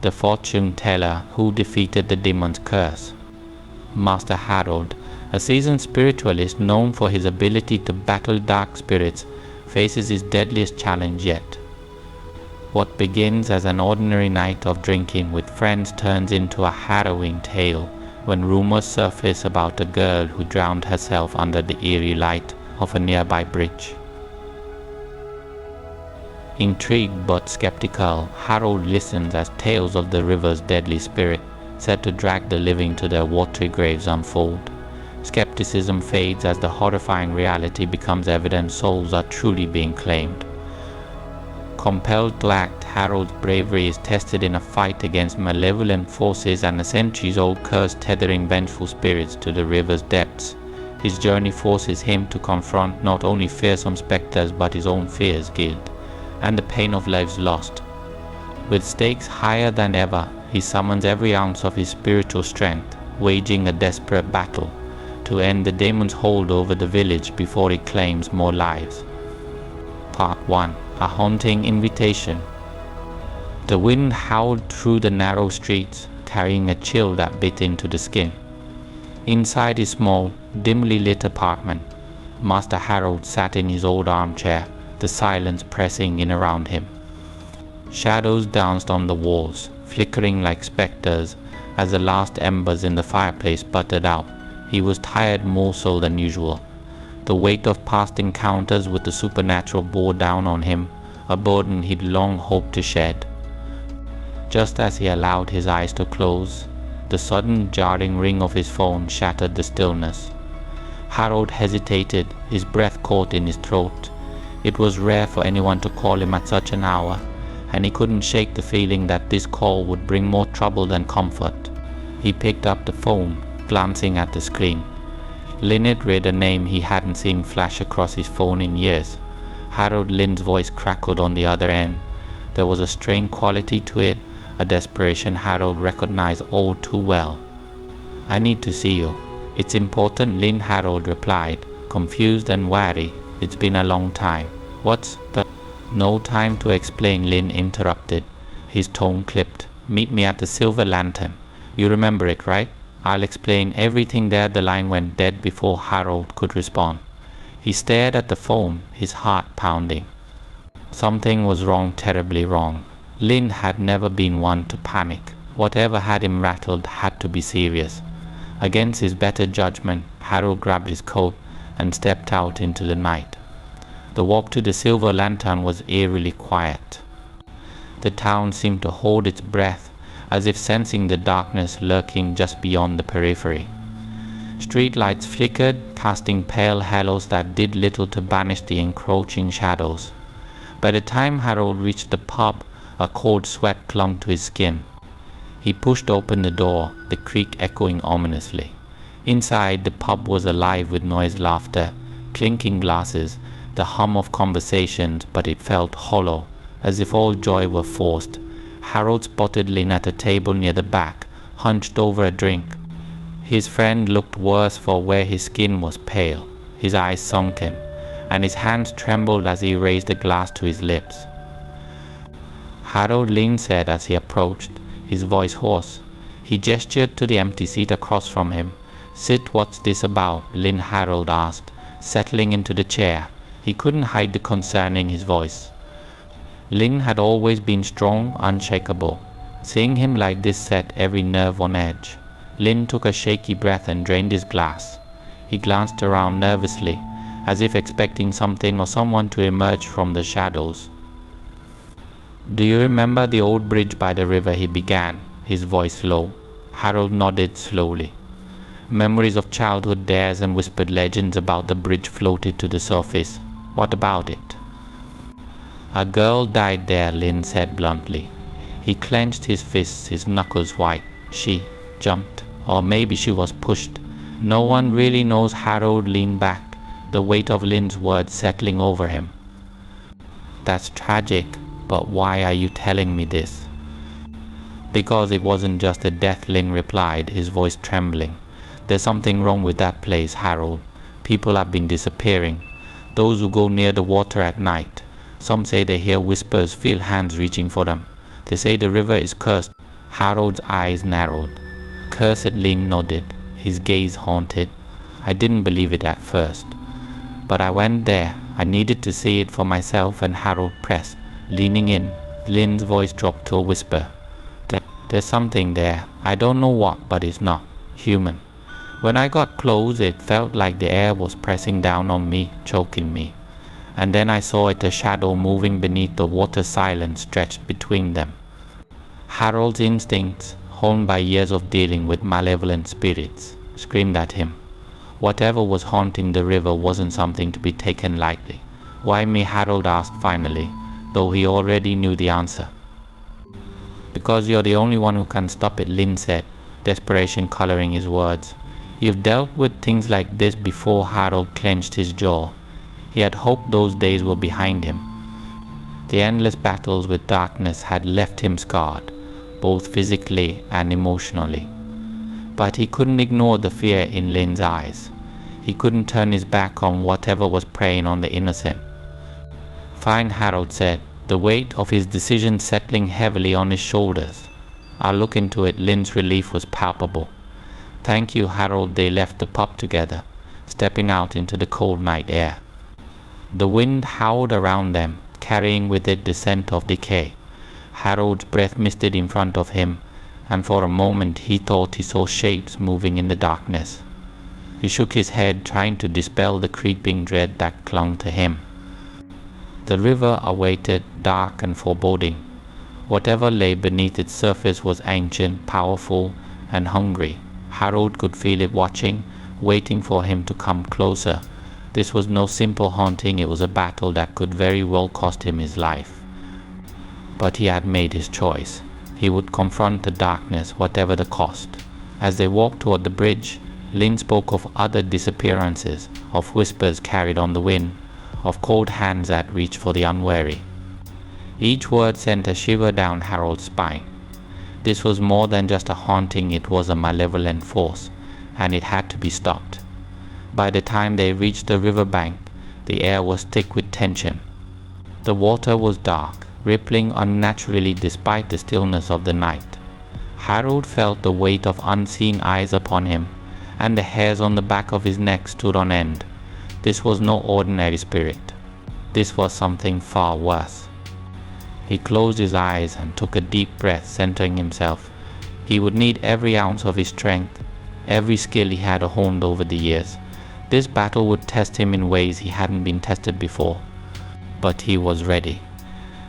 the fortune teller who defeated the demon's curse. Master Harold, a seasoned spiritualist known for his ability to battle dark spirits, faces his deadliest challenge yet. What begins as an ordinary night of drinking with friends turns into a harrowing tale when rumors surface about a girl who drowned herself under the eerie light of a nearby bridge. Intrigued but skeptical, Harold listens as tales of the river's deadly spirit, set to drag the living to their watery graves, unfold. Skepticism fades as the horrifying reality becomes evident souls are truly being claimed. Compelled to act, Harold's bravery is tested in a fight against malevolent forces and a centuries-old curse tethering vengeful spirits to the river's depths. His journey forces him to confront not only fearsome specters but his own fears, guilt, and the pain of lives lost. With stakes higher than ever, he summons every ounce of his spiritual strength, waging a desperate battle to end the demon's hold over the village before it claims more lives. Part 1. A haunting invitation. The wind howled through the narrow streets, carrying a chill that bit into the skin. Inside his small, dimly lit apartment, Master Harold sat in his old armchair, the silence pressing in around him. Shadows danced on the walls, flickering like specters as the last embers in the fireplace buttered out. He was tired more so than usual. The weight of past encounters with the supernatural bore down on him, a burden he'd long hoped to shed. Just as he allowed his eyes to close, the sudden jarring ring of his phone shattered the stillness. Harold hesitated, his breath caught in his throat. It was rare for anyone to call him at such an hour, and he couldn't shake the feeling that this call would bring more trouble than comfort. He picked up the phone, glancing at the screen. Lynette read a name he hadn't seen flash across his phone in years. Harold Lynn's voice crackled on the other end. There was a strained quality to it, a desperation Harold recognized all too well. "I need to see you. It's important," Lynn, Harold replied, confused and wary. "It's been a long time." "What's the—" "No time to explain," Lynn interrupted. His tone clipped. "Meet me at the Silver Lantern. You remember it, right? I'll explain everything there." The line went dead before Harold could respond. He stared at the phone, his heart pounding. Something was wrong, terribly wrong. Lynn had never been one to panic. Whatever had him rattled had to be serious. Against his better judgment, Harold grabbed his coat and stepped out into the night. The walk to the Silver Lantern was eerily quiet. The town seemed to hold its breath, as if sensing the darkness lurking just beyond the periphery. Streetlights flickered, casting pale halos that did little to banish the encroaching shadows. By the time Harold reached the pub, a cold sweat clung to his skin. He pushed open the door, the creak echoing ominously. Inside, the pub was alive with noise, laughter, clinking glasses, the hum of conversations, but it felt hollow, as if all joy were forced. Harold spotted Lynn at a table near the back, hunched over a drink. His friend looked worse for where his skin was pale, his eyes sunken, and his hands trembled as he raised a glass to his lips. "Harold," Lynn said as he approached, his voice hoarse. He gestured to the empty seat across from him. "Sit, what's this about?" Lynn, Harold asked, settling into the chair. He couldn't hide the concern in his voice. Lynn had always been strong, unshakable. Seeing him like this set every nerve on edge. Lynn took a shaky breath and drained his glass. He glanced around nervously, as if expecting something or someone to emerge from the shadows. "Do you remember the old bridge by the river?" he began, his voice low. Harold nodded slowly. Memories of childhood dares and whispered legends about the bridge floated to the surface. "What about it?" "A girl died there," Lynn said bluntly. He clenched his fists, his knuckles white. "She jumped, or maybe she was pushed. No one really knows." Harold leaned back, the weight of Lynn's words settling over him. "That's tragic, but why are you telling me this?" "Because it wasn't just a death," Lynn replied, his voice trembling. "There's something wrong with that place, Harold. People have been disappearing. Those who go near the water at night. Some say they hear whispers, feel hands reaching for them. They say the river is cursed. Harold's eyes narrowed. Cursed Lin nodded, his gaze haunted. I didn't believe it at first. But I went there. I needed to see it for myself, and Harold pressed, leaning in. Lin's voice dropped to a whisper. There's something there. I don't know what, but it's not human. When I got close, it felt like the air was pressing down on me, choking me. And then I saw it, a shadow moving beneath the water, silence stretched between them. Harold's instincts, honed by years of dealing with malevolent spirits, screamed at him. Whatever was haunting the river wasn't something to be taken lightly. Why me? Harold asked finally, though he already knew the answer. Because you're the only one who can stop it, Lin said, desperation coloring his words. You've dealt with things like this before. Harold clenched his jaw. He had hoped those days were behind him. The endless battles with darkness had left him scarred, both physically and emotionally. But he couldn't ignore the fear in Lin's eyes. He couldn't turn his back on whatever was preying on the innocent. Fine, Harold said, the weight of his decision settling heavily on his shoulders. I'll look into it. Lin's relief was palpable. Thank you, Harold. They left the pub together, stepping out into the cold night air. The wind howled around them, carrying with it the scent of decay. Harold's breath misted in front of him, and for a moment he thought he saw shapes moving in the darkness. He shook his head, trying to dispel the creeping dread that clung to him. The river awaited, dark and foreboding. Whatever lay beneath its surface was ancient, powerful, and hungry. Harold could feel it watching, waiting for him to come closer. This was no simple haunting, it was a battle that could very well cost him his life. But he had made his choice. He would confront the darkness, whatever the cost. As they walked toward the bridge, Lin spoke of other disappearances, of whispers carried on the wind, of cold hands that reached for the unwary. Each word sent a shiver down Harold's spine. This was more than just a haunting, it was a malevolent force, and it had to be stopped. By the time they reached the river bank, the air was thick with tension. The water was dark, rippling unnaturally despite the stillness of the night. Harold felt the weight of unseen eyes upon him, and the hairs on the back of his neck stood on end. This was no ordinary spirit. This was something far worse. He closed his eyes and took a deep breath, centering himself. He would need every ounce of his strength, every skill he had honed over the years. This battle would test him in ways he hadn't been tested before. But he was ready.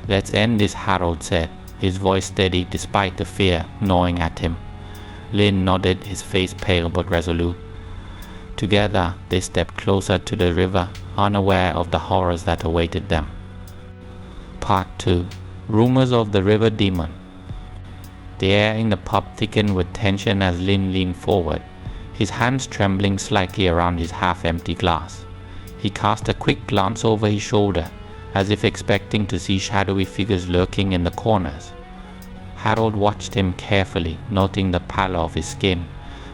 Let's end this, Harold said, his voice steady despite the fear gnawing at him. Lin nodded, his face pale but resolute. Together they stepped closer to the river, unaware of the horrors that awaited them. Part 2. Rumors of the River Demon. The air in the pub thickened with tension as Lin leaned forward, his hands trembling slightly around his half-empty glass. He cast a quick glance over his shoulder, as if expecting to see shadowy figures lurking in the corners. Harold watched him carefully, noting the pallor of his skin,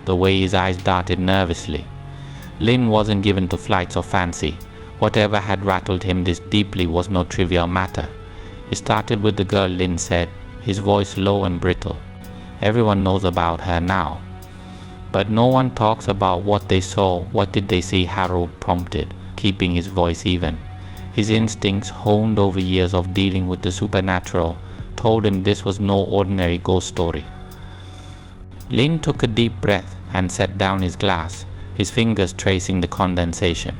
the way his eyes darted nervously. Lin wasn't given to flights of fancy. Whatever had rattled him this deeply was no trivial matter. It started with the girl, Lin said, his voice low and brittle. Everyone knows about her now. But no one talks about what they saw. What did they see? Harold prompted, keeping his voice even. His instincts, honed over years of dealing with the supernatural, told him this was no ordinary ghost story. Lin took a deep breath and set down his glass, his fingers tracing the condensation.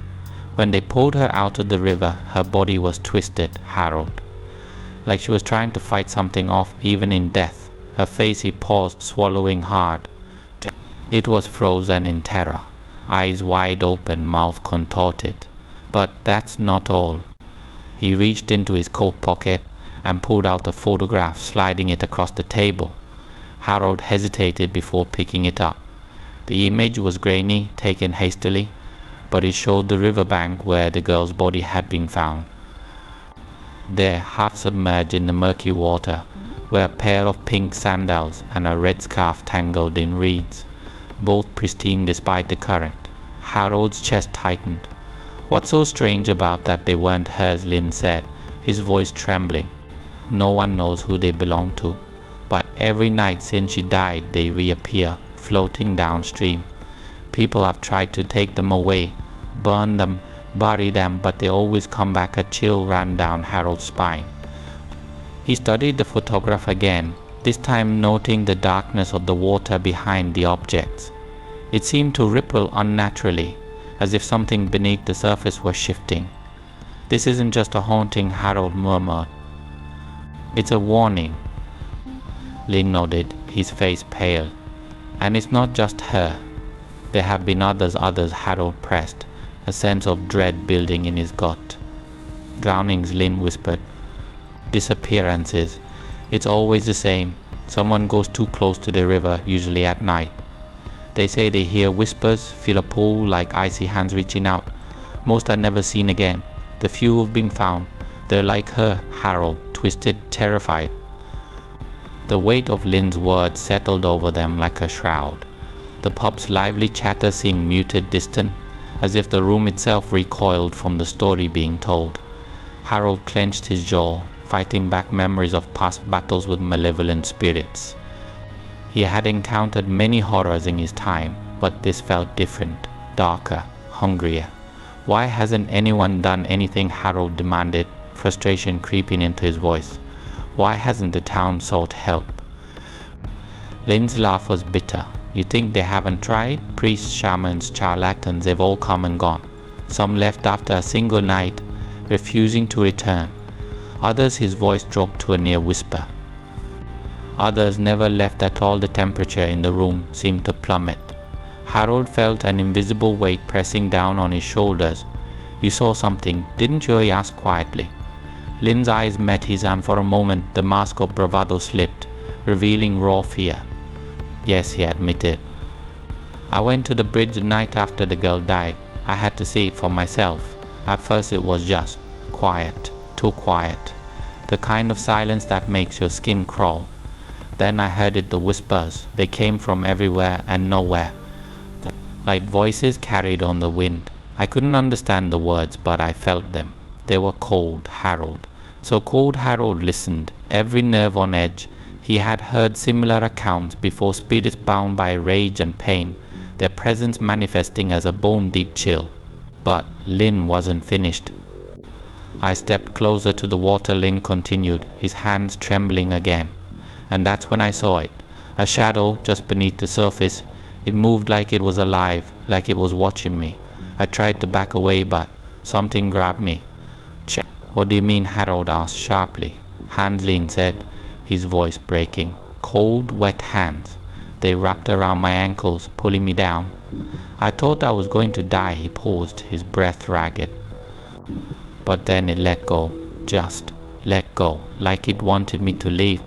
When they pulled her out of the river, her body was twisted, Harold, like she was trying to fight something off, even in death. Her face, he paused, swallowing hard. It was frozen in terror, eyes wide open, mouth contorted. But that's not all. He reached into his coat pocket and pulled out a photograph, sliding it across the table. Harold hesitated before picking it up. The image was grainy, taken hastily, but it showed the riverbank where the girl's body had been found. There, half submerged in the murky water, were a pair of pink sandals and a red scarf tangled in reeds, both pristine despite the current. Harold's chest tightened. What's so strange about that? They weren't hers, Lin said, his voice trembling. No one knows who they belong to, but Every night since she died, they reappear, floating downstream. People have tried to take them away, burn them, bury them, but they always come back. A chill ran down Harold's spine. He studied the photograph again, this time noting the darkness of the water behind the objects. It seemed to ripple unnaturally, as if something beneath the surface was shifting. "This isn't just a haunting," Harold murmured. "It's a warning." Lynn nodded, his face pale. "And it's not just her. There have been others, Harold pressed, a sense of dread building in his gut. "Drownings," Lynn whispered. "Disappearances. It's always the same. Someone goes too close to the river, usually at night. They say they hear whispers, feel a pull like icy hands reaching out. Most are never seen again. The few who've been found, they're like her." Harold twisted, terrified. The weight of Lynn's words settled over them like a shroud. The pup's lively chatter seemed muted, distant, as if the room itself recoiled from the story being told. Harold clenched his jaw, fighting back memories of past battles with malevolent spirits. He had encountered many horrors in his time, but this felt different, darker, hungrier. "Why hasn't anyone done anything?" Harold demanded, frustration creeping into his voice. "Why hasn't the town sought help?" Lynn's laugh was bitter. "You think they haven't tried? Priests, shamans, charlatans, they've all come and gone. Some left after a single night, refusing to return. Others," his voice dropped to a near whisper. "Others never left at all." The temperature in the room seemed to plummet. Harold felt an invisible weight pressing down on his shoulders. "You saw something, didn't you?" he asked quietly. Lynn's eyes met his, and for a moment the mask of bravado slipped, revealing raw fear. "Yes," he admitted. "I went to the bridge the night after the girl died. I had to see it for myself. At first it was just quiet, too quiet. The kind of silence that makes your skin crawl. Then I heard it, the whispers. They came from everywhere and nowhere, like voices carried on the wind. I couldn't understand the words, but I felt them. They were cold, Harold. So cold Harold listened, every nerve on edge. He had heard similar accounts before, spirits bound by rage and pain, their presence manifesting as a bone-deep chill. But Lynn wasn't finished. "I stepped closer to the water," Lynn continued, his hands trembling again. "And that's when I saw it. A shadow just beneath the surface. It moved like it was alive, like it was watching me. I tried to back away, but something grabbed me." "Check. What do you mean?" Harold asked sharply. "Hands," Lynn said, his voice breaking. "Cold, wet hands. They wrapped around my ankles, pulling me down. I thought I was going to die." He paused, his breath ragged. "But then it let go. Just let go, like it wanted me to leave."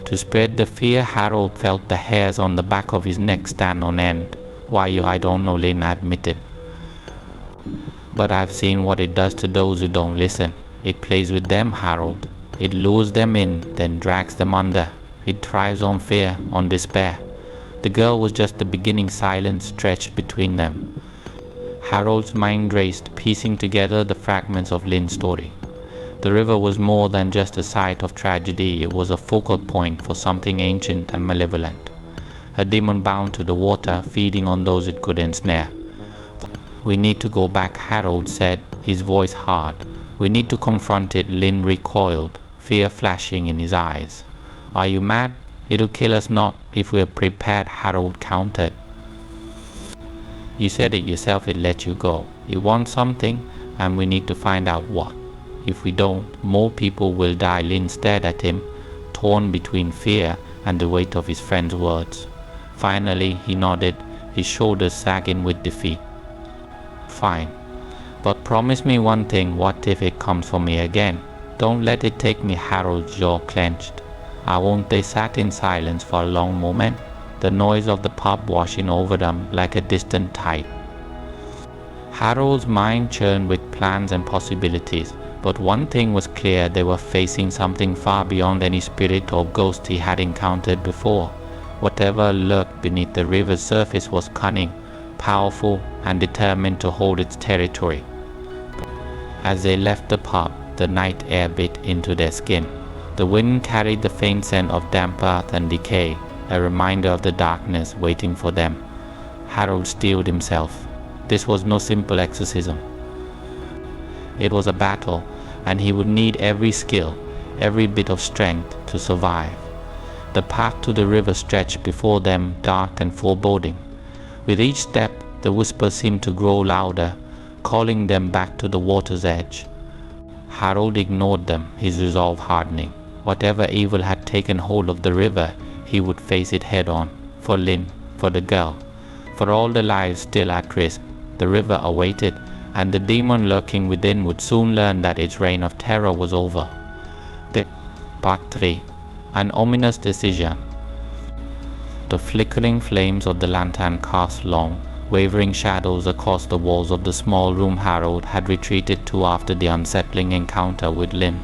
To spread the fear, Harold felt the hairs on the back of his neck stand on end. I don't know," Lynn admitted. "But I've seen what it does to those who don't listen. It plays with them, Harold. It lures them in, then drags them under. It thrives on fear, on despair." The girl was just the beginning. Silence stretched between them. Harold's mind raced, piecing together the fragments of Lynn's story. The river was more than just a site of tragedy. It was a focal point for something ancient and malevolent. A demon bound to the water, feeding on those it could ensnare. "We need to go back," Harold said, his voice hard. "We need to confront it." Lynn recoiled, fear flashing in his eyes. "Are you mad? It'll kill us not if we're prepared," Harold countered. "You said it yourself, it let you go. It wants something, and we need to find out what. If we don't, more people will die." Lynn stared at him, torn between fear and the weight of his friend's words. Finally, he nodded, his shoulders sagging with defeat. "Fine. But promise me one thing. What if it comes for me again? Don't let it take me." Harold's jaw clenched. "I won't." They sat in silence for a long moment, the noise of the pub washing over them like a distant tide. Harold's mind churned with plans and possibilities. But one thing was clear, they were facing something far beyond any spirit or ghost he had encountered before. Whatever lurked beneath the river's surface was cunning, powerful, and determined to hold its territory. As they left the pub, the night air bit into their skin. The wind carried the faint scent of damp earth and decay, a reminder of the darkness waiting for them. Harold steeled himself. This was no simple exorcism. It was a battle, and he would need every skill, every bit of strength to survive. The path to the river stretched before them, dark and foreboding. With each step, the whispers seemed to grow louder, calling them back to the water's edge. Harold ignored them, his resolve hardening. Whatever evil had taken hold of the river, he would face it head-on. For Lynn, for the girl, for all the lives still at risk, the river awaited, and the demon lurking within would soon learn that its reign of terror was over. Part 3. An ominous decision. The flickering flames of the lantern cast long, wavering shadows across the walls of the small room Harold had retreated to after the unsettling encounter with Lynn.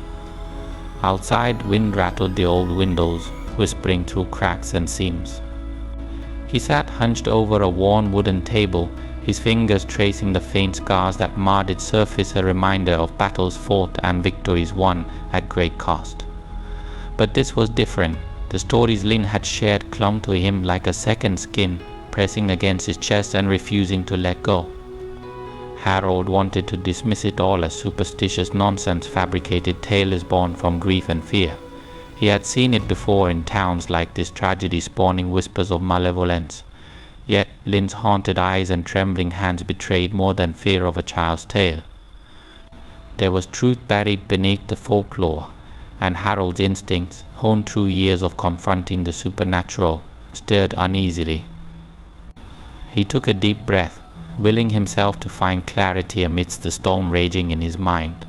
Outside, wind rattled the old windows, whispering through cracks and seams. He sat hunched over a worn wooden table, his fingers tracing the faint scars that marred its surface, a reminder of battles fought and victories won at great cost. But this was different. The stories Lynn had shared clung to him like a second skin, pressing against his chest and refusing to let go. Harold wanted to dismiss it all as superstitious nonsense, fabricated tales born from grief and fear. He had seen it before in towns like this, tragedy spawning whispers of malevolence. Yet Lynn's haunted eyes and trembling hands betrayed more than fear of a child's tale. There was truth buried beneath the folklore, and Harold's instincts, honed through years of confronting the supernatural, stirred uneasily. He took a deep breath, willing himself to find clarity amidst the storm raging in his mind.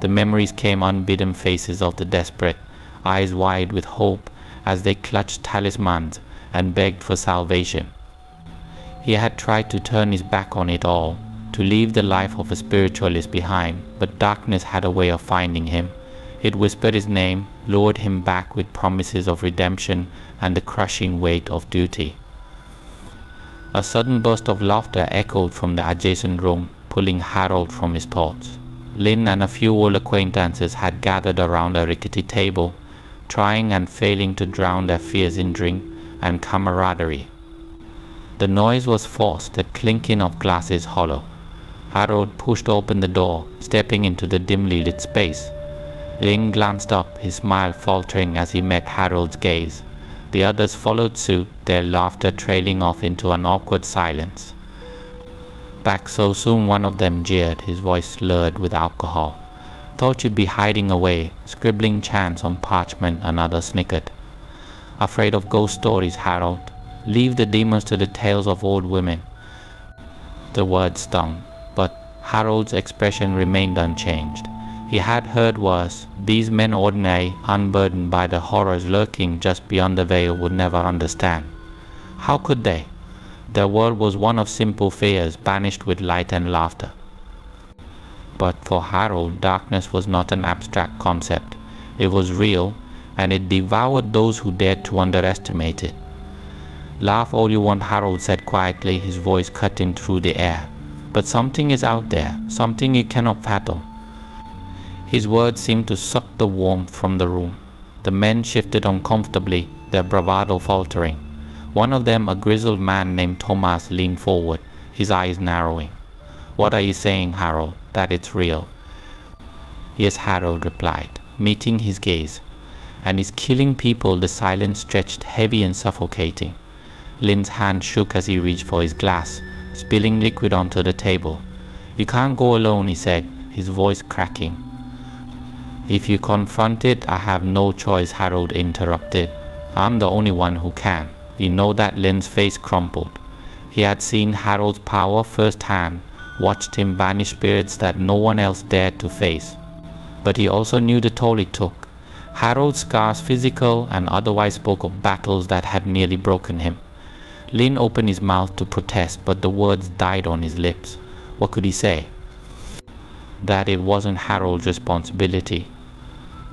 The memories came, unbidden faces of the desperate, eyes wide with hope as they clutched talismans and begged for salvation. He had tried to turn his back on it all, to leave the life of a spiritualist behind, but darkness had a way of finding him. It whispered his name, lured him back with promises of redemption and the crushing weight of duty. A sudden burst of laughter echoed from the adjacent room, pulling Harold from his thoughts. Lynn and a few old acquaintances had gathered around a rickety table, trying and failing to drown their fears in drink and camaraderie. The noise was forced, the clinking of glasses hollow. Harold pushed open the door, stepping into the dimly lit space. Lynn glanced up, his smile faltering as he met Harold's gaze. The others followed suit, their laughter trailing off into an awkward silence. "Back so soon?" one of them jeered, his voice slurred with alcohol. "Thought you'd be hiding away, scribbling chants on parchment," another snickered. "Afraid of ghost stories, Harold? Leave the demons to the tales of old women." The words stung, but Harold's expression remained unchanged. He had heard worse. These men, ordinary, unburdened by the horrors lurking just beyond the veil, would never understand. How could they? Their world was one of simple fears, banished with light and laughter. But for Harold, darkness was not an abstract concept. It was real, and it devoured those who dared to underestimate it. "Laugh all you want," Harold said quietly, his voice cutting through the air. "But something is out there, something you cannot fathom." His words seemed to suck the warmth from the room. The men shifted uncomfortably, their bravado faltering. One of them, a grizzled man named Thomas, leaned forward, his eyes narrowing. "What are you saying, Harold? That it's real?" "Yes," Harold replied, meeting his gaze. "And it's killing people." The silence stretched heavy and suffocating. Lynn's hand shook as he reached for his glass, spilling liquid onto the table. "You can't go alone," he said, his voice cracking. "If you confront it, I have no choice," Harold interrupted. "I'm the only one who can. You know that." Lynn's face crumpled. He had seen Harold's power firsthand, watched him banish spirits that no one else dared to face. But he also knew the toll it took. Harold's scars, physical and otherwise, spoke of battles that had nearly broken him. Lynn opened his mouth to protest, but the words died on his lips. What could he say? That it wasn't Harold's responsibility.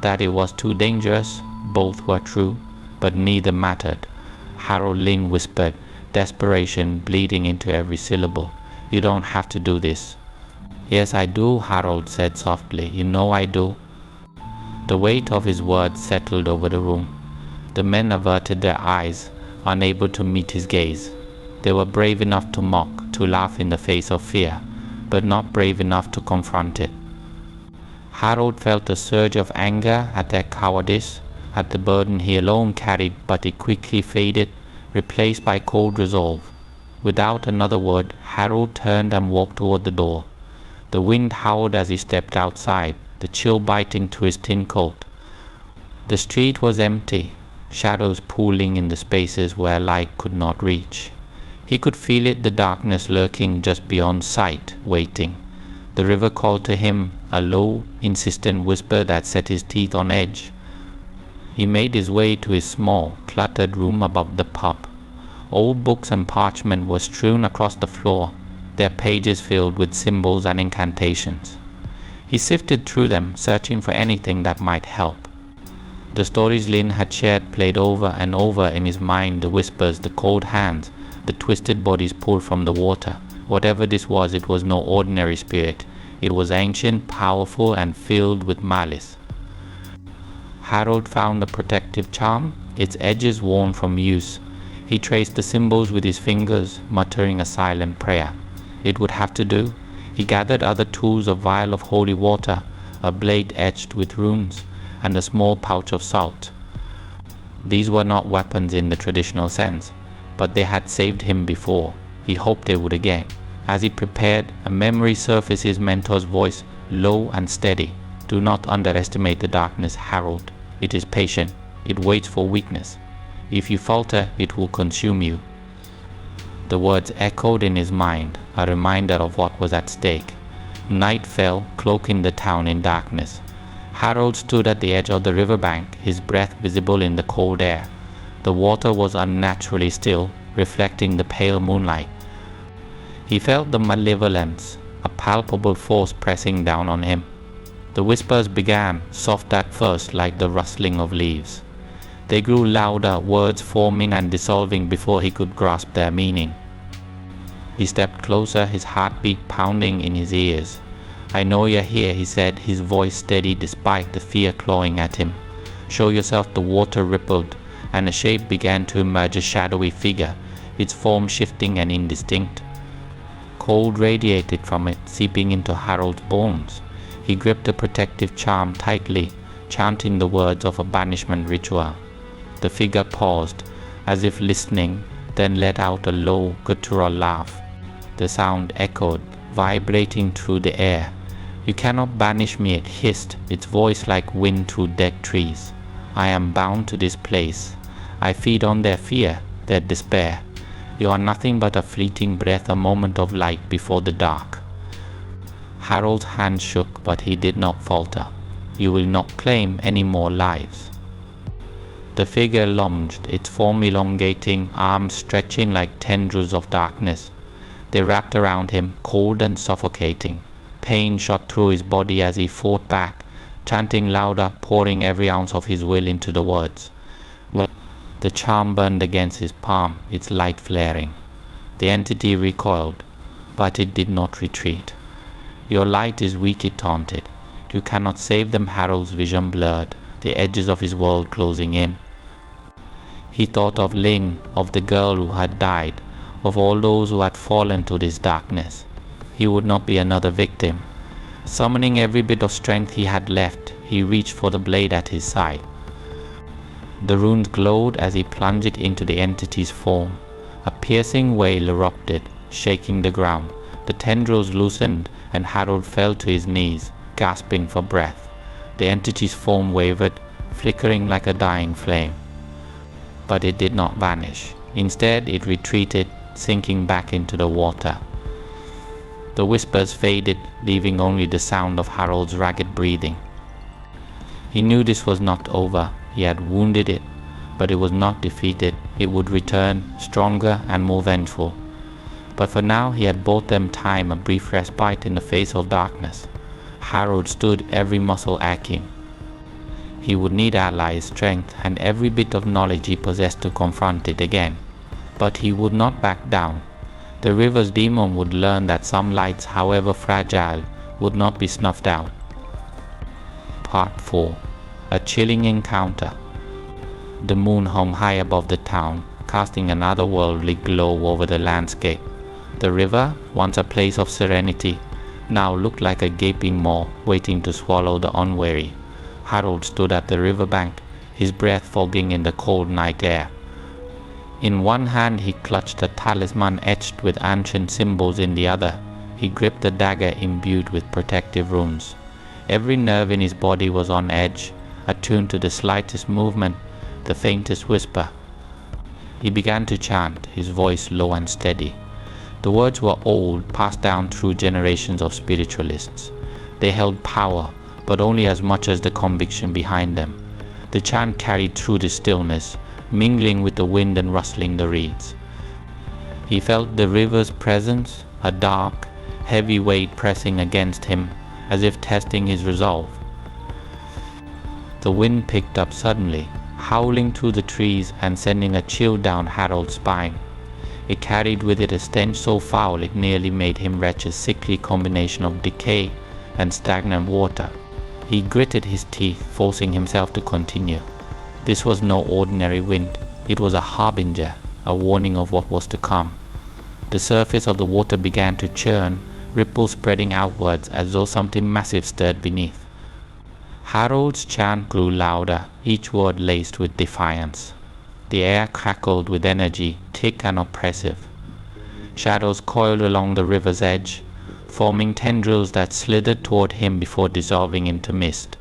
That it was too dangerous. Both were true, but neither mattered. "Harold," Lynn whispered, desperation bleeding into every syllable. "You don't have to do this." "Yes, I do," Harold said softly. "You know I do." The weight of his words settled over the room. The men averted their eyes, unable to meet his gaze. They were brave enough to mock, to laugh in the face of fear, but not brave enough to confront it. Harold felt a surge of anger at their cowardice, at the burden he alone carried, but it quickly faded, replaced by cold resolve. Without another word, Harold turned and walked toward the door. The wind howled as he stepped outside, the chill biting through his thin coat. The street was empty, shadows pooling in the spaces where light could not reach. He could feel it, the darkness lurking just beyond sight, waiting. The river called to him, a low, insistent whisper that set his teeth on edge. He made his way to his small, cluttered room above the pub. Old books and parchment were strewn across the floor, their pages filled with symbols and incantations. He sifted through them, searching for anything that might help. The stories Lynn had shared played over and over in his mind, the whispers, the cold hands, the twisted bodies pulled from the water. Whatever this was, it was no ordinary spirit. It was ancient, powerful, and filled with malice. Harold found a protective charm, its edges worn from use. He traced the symbols with his fingers, muttering a silent prayer. It would have to do. He gathered other tools, a vial of holy water, a blade etched with runes, and a small pouch of salt. These were not weapons in the traditional sense, but they had saved him before. He hoped they would again. As he prepared, a memory surfaced, his mentor's voice, low and steady. Do not underestimate the darkness, Harold. It is patient. It waits for weakness. If you falter, it will consume you. The words echoed in his mind, a reminder of what was at stake. Night fell, cloaking the town in darkness. Harold stood at the edge of the riverbank, his breath visible in the cold air. The water was unnaturally still, reflecting the pale moonlight. He felt the malevolence, a palpable force pressing down on him. The whispers began, soft at first like the rustling of leaves. They grew louder, words forming and dissolving before he could grasp their meaning. He stepped closer, his heartbeat pounding in his ears. I know you're here, he said, his voice steady despite the fear clawing at him. Show yourself. The water rippled, and a shape began to emerge, a shadowy figure, its form shifting and indistinct. Cold radiated from it, seeping into Harold's bones. He gripped the protective charm tightly, chanting the words of a banishment ritual. The figure paused, as if listening, then let out a low, guttural laugh. The sound echoed, vibrating through the air. You cannot banish me, it hissed, its voice like wind through dead trees. I am bound to this place. I feed on their fear, their despair. You are nothing but a fleeting breath, a moment of light before the dark. Harold's hand shook, but he did not falter. You will not claim any more lives. The figure lunged, its form elongating, arms stretching like tendrils of darkness. They wrapped around him, cold and suffocating. Pain shot through his body as he fought back, chanting louder, pouring every ounce of his will into the words. The charm burned against his palm, its light flaring. The entity recoiled, but it did not retreat. Your light is weak, it taunted. You cannot save them. Harold's vision blurred, the edges of his world closing in. He thought of Lynn, of the girl who had died, of all those who had fallen to this darkness. He would not be another victim. Summoning every bit of strength he had left, he reached for the blade at his side. The runes glowed as he plunged it into the entity's form. A piercing wail erupted, shaking the ground. The tendrils loosened, and Harold fell to his knees, gasping for breath. The entity's form wavered, flickering like a dying flame. But it did not vanish. Instead, it retreated, sinking back into the water. The whispers faded, leaving only the sound of Harold's ragged breathing. He knew this was not over. He had wounded it, but it was not defeated. It would return, stronger and more vengeful. But for now he had bought them time, a brief respite in the face of darkness. Harold stood, every muscle aching. He would need allies, strength, and every bit of knowledge he possessed to confront it again. But he would not back down. The river's demon would learn that some lights, however fragile, would not be snuffed out. Part 4. A chilling encounter. The moon hung high above the town, casting an otherworldly glow over the landscape. The river, once a place of serenity, now looked like a gaping maw waiting to swallow the unwary. Harold stood at the riverbank, his breath fogging in the cold night air. In one hand he clutched a talisman etched with ancient symbols, in the other he gripped a dagger imbued with protective runes. Every nerve in his body was on edge, attuned to the slightest movement, the faintest whisper. He began to chant, his voice low and steady. The words were old, passed down through generations of spiritualists. They held power, but only as much as the conviction behind them. The chant carried through the stillness, mingling with the wind and rustling the reeds. He felt the river's presence, a dark, heavy weight pressing against him, as if testing his resolve. The wind picked up suddenly, howling through the trees and sending a chill down Harold's spine. It carried with it a stench so foul it nearly made him retch, a sickly combination of decay and stagnant water. He gritted his teeth, forcing himself to continue. This was no ordinary wind. It was a harbinger, a warning of what was to come. The surface of the water began to churn, ripples spreading outwards as though something massive stirred beneath. Harold's chant grew louder, each word laced with defiance. The air crackled with energy, thick and oppressive. Shadows coiled along the river's edge, forming tendrils that slithered toward him before dissolving into mist.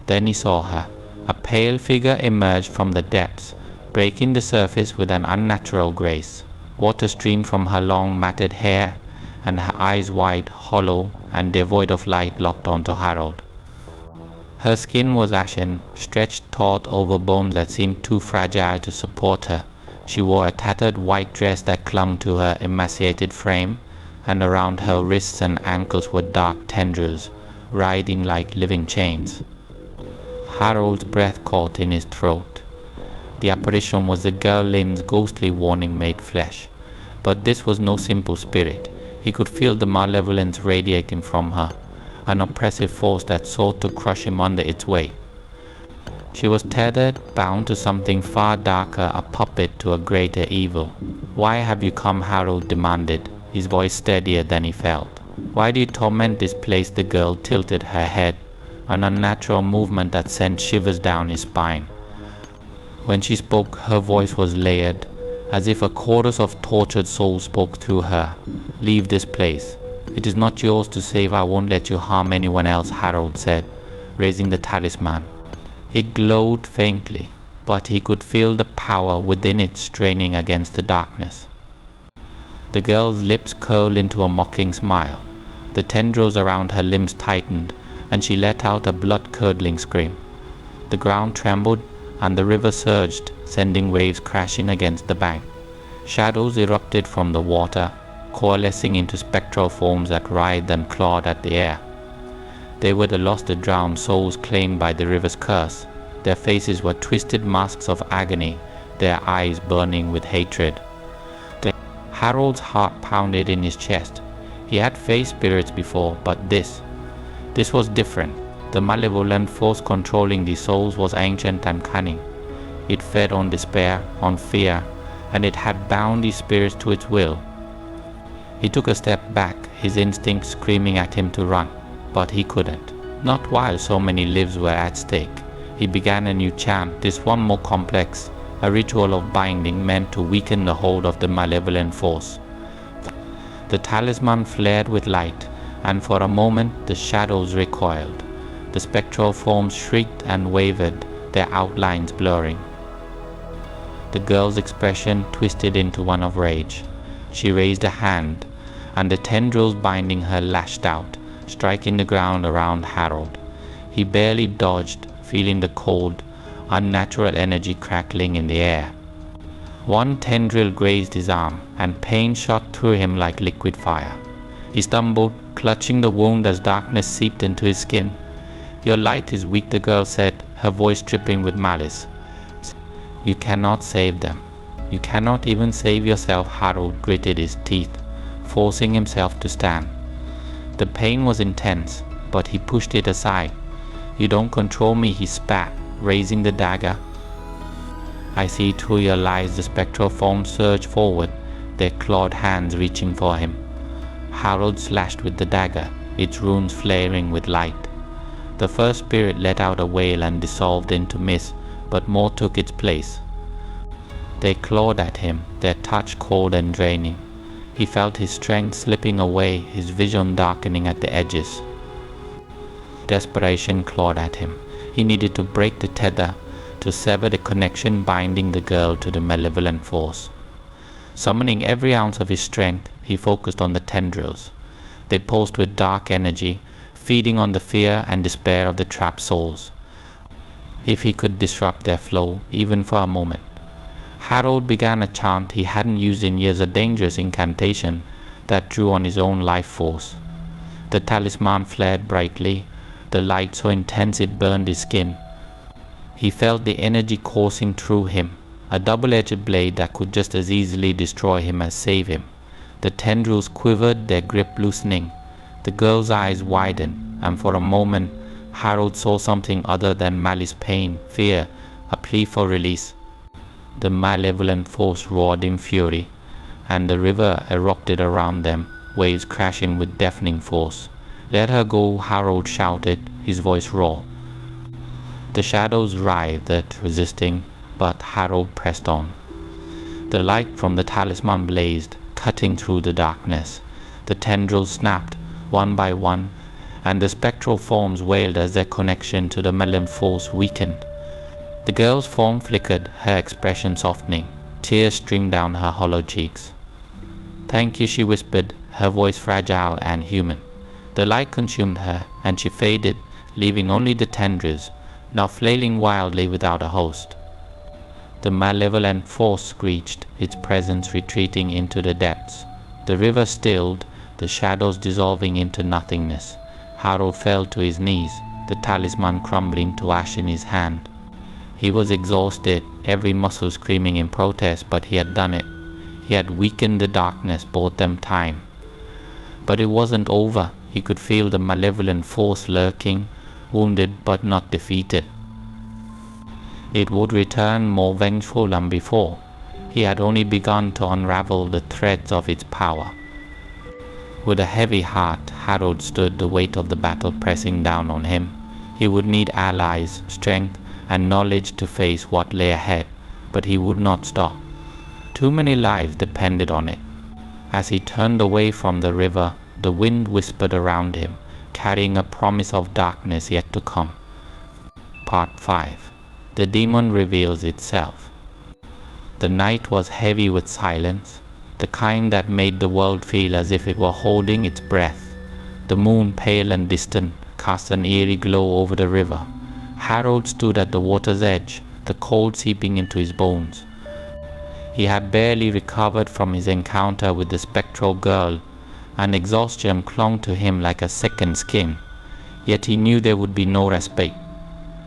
Then he saw her. A pale figure emerged from the depths, breaking the surface with an unnatural grace. Water streamed from her long matted hair, and her eyes wide, hollow, and devoid of light locked onto Harold. Her skin was ashen, stretched taut over bones that seemed too fragile to support her. She wore a tattered white dress that clung to her emaciated frame, and around her wrists and ankles were dark tendrils, writhing like living chains. Harold's breath caught in his throat. The apparition was the girl Lynn's ghostly warning made flesh. But this was no simple spirit. He could feel the malevolence radiating from her, an oppressive force that sought to crush him under its weight. She was tethered, bound to something far darker, a puppet to a greater evil. "Why have you come?" Harold demanded, his voice steadier than he felt. "Why do you torment this place?" The girl tilted her head, an unnatural movement that sent shivers down his spine. When she spoke, her voice was layered, as if a chorus of tortured souls spoke through her. "Leave this place. It is not yours to save. I won't let you harm anyone else," Harold said, raising the talisman. It glowed faintly, but he could feel the power within it straining against the darkness. The girl's lips curled into a mocking smile. The tendrils around her limbs tightened, and she let out a blood-curdling scream. The ground trembled, and the river surged, sending waves crashing against the bank. Shadows erupted from the water, coalescing into spectral forms that writhed and clawed at the air. They were the lost and drowned souls claimed by the river's curse. Their faces were twisted masks of agony, their eyes burning with hatred. Harold's heart pounded in his chest. He had faced spirits before, but this was different. The malevolent force controlling these souls was ancient and cunning. It fed on despair, on fear, and it had bound these spirits to its will. He took a step back, his instincts screaming at him to run, but he couldn't. Not while so many lives were at stake. He began a new chant, this one more complex, a ritual of binding meant to weaken the hold of the malevolent force. The talisman flared with light, and for a moment the shadows recoiled. The spectral forms shrieked and wavered, their outlines blurring. The girl's expression twisted into one of rage. She raised a hand, and the tendrils binding her lashed out, striking the ground around Harold. He barely dodged, feeling the cold, unnatural energy crackling in the air. One tendril grazed his arm, and pain shot through him like liquid fire. He stumbled, clutching the wound as darkness seeped into his skin. "Your light is weak," the girl said, her voice dripping with malice. "You cannot save them. You cannot even save yourself." Harold gritted his teeth, forcing himself to stand. The pain was intense, but he pushed it aside. "You don't control me," he spat, raising the dagger. "I see through your lies." The spectral forms surged forward, their clawed hands reaching for him. Harold slashed with the dagger, its runes flaring with light. The first spirit let out a wail and dissolved into mist, but more took its place. They clawed at him, their touch cold and draining. He felt his strength slipping away, his vision darkening at the edges. Desperation clawed at him. He needed to break the tether, to sever the connection binding the girl to the malevolent force. Summoning every ounce of his strength, he focused on the tendrils. They pulsed with dark energy, feeding on the fear and despair of the trapped souls. If he could disrupt their flow, even for a moment. Harold began a chant he hadn't used in years, a dangerous incantation that drew on his own life force. The talisman flared brightly, the light so intense it burned his skin. He felt the energy coursing through him, a double-edged blade that could just as easily destroy him as save him. The tendrils quivered, their grip loosening. The girl's eyes widened, and for a moment Harold saw something other than malice, pain, fear, a plea for release. The malevolent force roared in fury, and the river erupted around them, waves crashing with deafening force. "Let her go," Harold shouted, his voice raw. The shadows writhed, resisting, but Harold pressed on. The light from the talisman blazed, cutting through the darkness. The tendrils snapped, one by one, and the spectral forms wailed as their connection to the malevolent force weakened. The girl's form flickered, her expression softening. Tears streamed down her hollow cheeks. "Thank you," she whispered, her voice fragile and human. The light consumed her, and she faded, leaving only the tendrils, now flailing wildly without a host. The malevolent force screeched, its presence retreating into the depths. The river stilled, the shadows dissolving into nothingness. Harold fell to his knees, the talisman crumbling to ash in his hand. He was exhausted, every muscle screaming in protest, but he had done it. He had weakened the darkness, bought them time. But it wasn't over. He could feel the malevolent force lurking, wounded but not defeated. It would return more vengeful than before. He had only begun to unravel the threads of its power. With a heavy heart, Harold stood, the weight of the battle pressing down on him. He would need allies, strength, and knowledge to face what lay ahead, but he would not stop. Too many lives depended on it. As he turned away from the river, the wind whispered around him, carrying a promise of darkness yet to come. Part 5. The demon reveals itself. The night was heavy with silence, the kind that made the world feel as if it were holding its breath. The moon, pale and distant, cast an eerie glow over the river. Harold stood at the water's edge, the cold seeping into his bones. He had barely recovered from his encounter with the spectral girl, and exhaustion clung to him like a second skin. Yet he knew there would be no respite.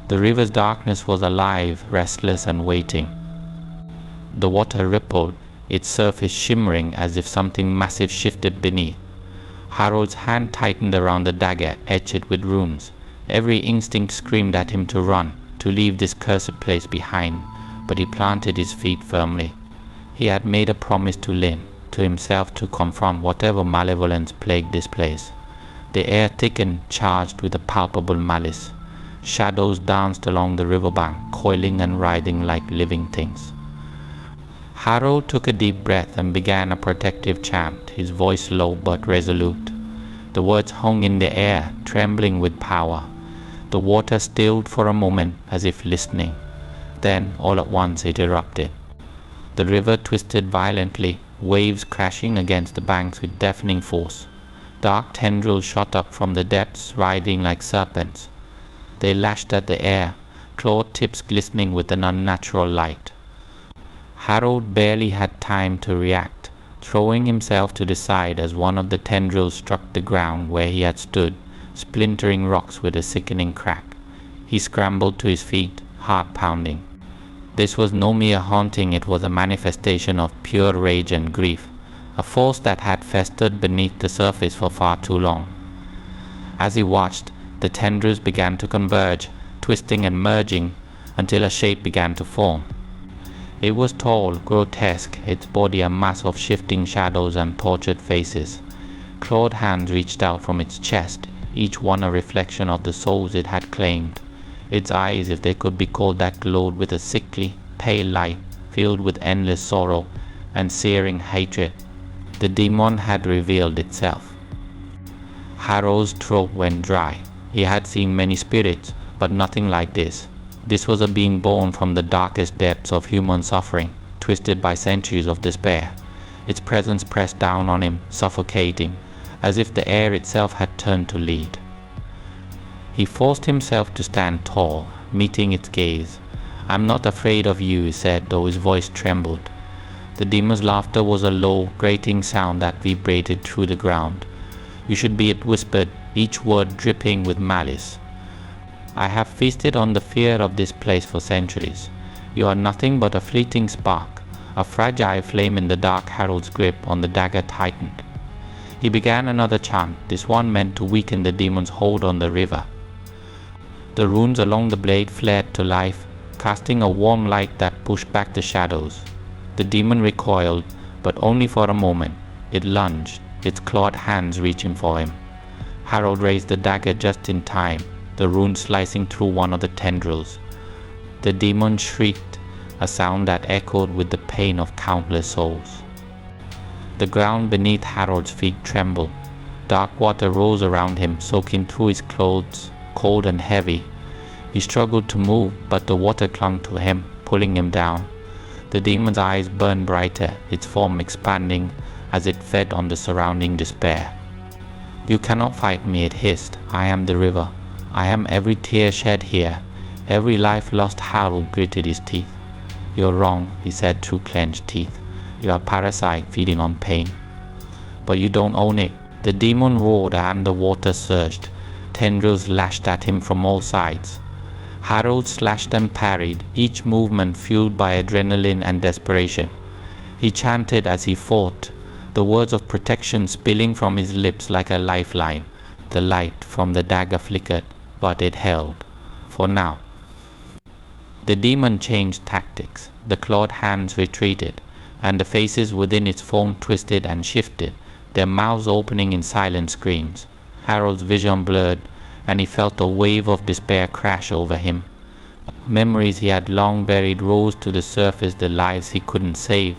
The river's darkness was alive, restless and waiting. The water rippled, its surface shimmering as if something massive shifted beneath. Harold's hand tightened around the dagger, etched with runes. Every instinct screamed at him to run, to leave this cursed place behind, but he planted his feet firmly. He had made a promise to Lynn, to himself, to confront whatever malevolence plagued this place. The air thickened, charged with a palpable malice. Shadows danced along the riverbank, coiling and writhing like living things. Harold took a deep breath and began a protective chant, his voice low but resolute. The words hung in the air, trembling with power. The water stilled for a moment as if listening. Then, all at once, it erupted. The river twisted violently, waves crashing against the banks with deafening force. Dark tendrils shot up from the depths, writhing like serpents. They lashed at the air, clawed tips glistening with an unnatural light. Harold barely had time to react, throwing himself to the side as one of the tendrils struck the ground where he had stood, splintering rocks with a sickening crack. He scrambled to his feet, heart pounding. This was no mere haunting, it was a manifestation of pure rage and grief, a force that had festered beneath the surface for far too long. As he watched, The tendrils began to converge, twisting and merging until a shape began to form. It was tall, grotesque, its body a mass of shifting shadows and tortured faces. Clawed hands reached out from its chest, each one a reflection of the souls it had claimed. Its eyes, if they could be called that, glowed with a sickly, pale light, filled with endless sorrow and searing hatred. The demon had revealed itself. Harrow's throat went dry. He had seen many spirits, but nothing like this. This was a being born from the darkest depths of human suffering, twisted by centuries of despair. Its presence pressed down on him, suffocating, as if the air itself had turned to lead. He forced himself to stand tall, meeting its gaze. "I'm not afraid of you," he said, though his voice trembled. The demon's laughter was a low, grating sound that vibrated through the ground. "You should be," it whispered, each word dripping with malice. "I have feasted on the fear of this place for centuries. You are nothing but a fleeting spark, a fragile flame in the dark." Harold's grip on the dagger tightened. He began another chant, this one meant to weaken the demon's hold on the river. The runes along the blade flared to life, casting a warm light that pushed back the shadows. The demon recoiled, but only for a moment. It lunged, its clawed hands reaching for him. Harold raised the dagger just in time, the rune slicing through one of the tendrils. The demon shrieked, a sound that echoed with the pain of countless souls. The ground beneath Harold's feet trembled. Dark water rose around him, soaking through his clothes, cold and heavy. He struggled to move, but the water clung to him, pulling him down. The demon's eyes burned brighter, its form expanding as it fed on the surrounding despair. "You cannot fight me," it hissed. "I am the river. I am every tear shed here, every life lost." Harold gritted his teeth. "You're wrong," he said through clenched teeth. "You are a parasite feeding on pain. But you don't own it." The demon roared and the water surged. Tendrils lashed at him from all sides. Harold slashed and parried, each movement fueled by adrenaline and desperation. He chanted as he fought, the words of protection spilling from his lips like a lifeline. The light from the dagger flickered, but it held. For now. The demon changed tactics. The clawed hands retreated, and the faces within its form twisted and shifted, their mouths opening in silent screams. Harold's vision blurred, and he felt a wave of despair crash over him. Memories he had long buried rose to the surface, the lives he couldn't save,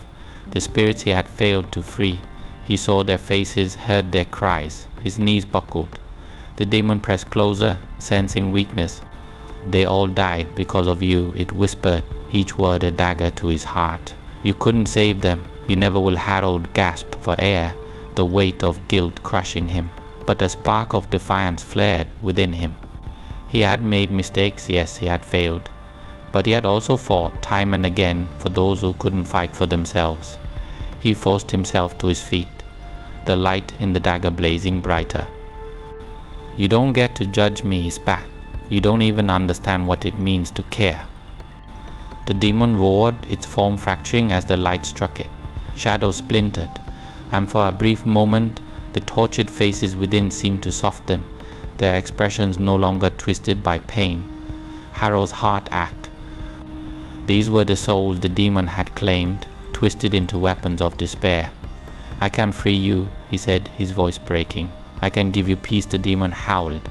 the spirits he had failed to free. He saw their faces, heard their cries. His knees buckled. The demon pressed closer, sensing weakness. "They all died because of you," it whispered, each word a dagger to his heart. "You couldn't save them. You never will." Harold gasped for air, the weight of guilt crushing him. But a spark of defiance flared within him. He had made mistakes, yes, he had failed. But he had also fought time and again for those who couldn't fight for themselves. He forced himself to his feet, the light in the dagger blazing brighter. "You don't get to judge me," he spat. "You don't even understand what it means to care." The demon roared, its form fracturing as the light struck it. Shadows splintered, and for a brief moment the tortured faces within seemed to soften, their expressions no longer twisted by pain. Harold's heart ached. These were the souls the demon had claimed, twisted into weapons of despair. "I can free you," he said, his voice breaking. "I can give you peace." The demon howled,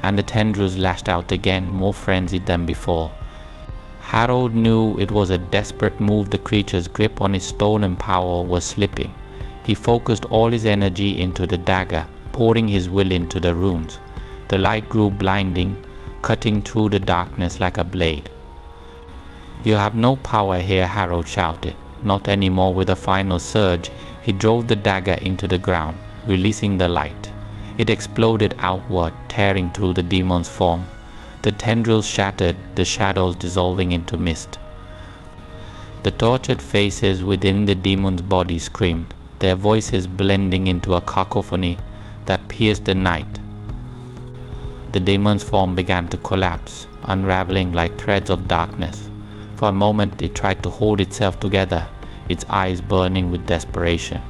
and the tendrils lashed out again, more frenzied than before. Harold knew it was a desperate move. The creature's grip on his stolen power was slipping. He focused all his energy into the dagger, pouring his will into the runes. The light grew blinding, cutting through the darkness like a blade. "You have no power here," Harold shouted. Not anymore. With a final surge, he drove the dagger into the ground, releasing the light. It exploded outward, tearing through the demon's form. The tendrils shattered, the shadows dissolving into mist. The tortured faces within the demon's body screamed, their voices blending into a cacophony that pierced the night. The demon's form began to collapse, unraveling like threads of darkness. For a moment it tried to hold itself together, its eyes burning with desperation.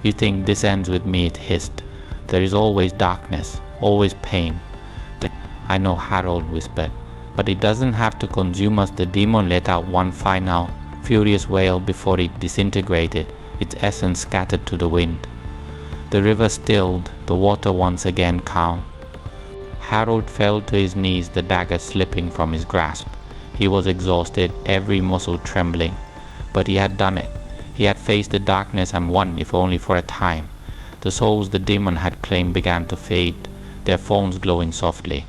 "You think this ends with me?" it hissed. "There is always darkness, always pain." The "I know," Harold whispered, "but it doesn't have to consume us." The demon let out one final, furious wail before it disintegrated, its essence scattered to the wind. The river stilled, the water once again calm. Harold fell to his knees, the dagger slipping from his grasp. He was exhausted, every muscle trembling. But he had done it. He had faced the darkness and won, if only for a time. The souls the demon had claimed began to fade, their forms glowing softly.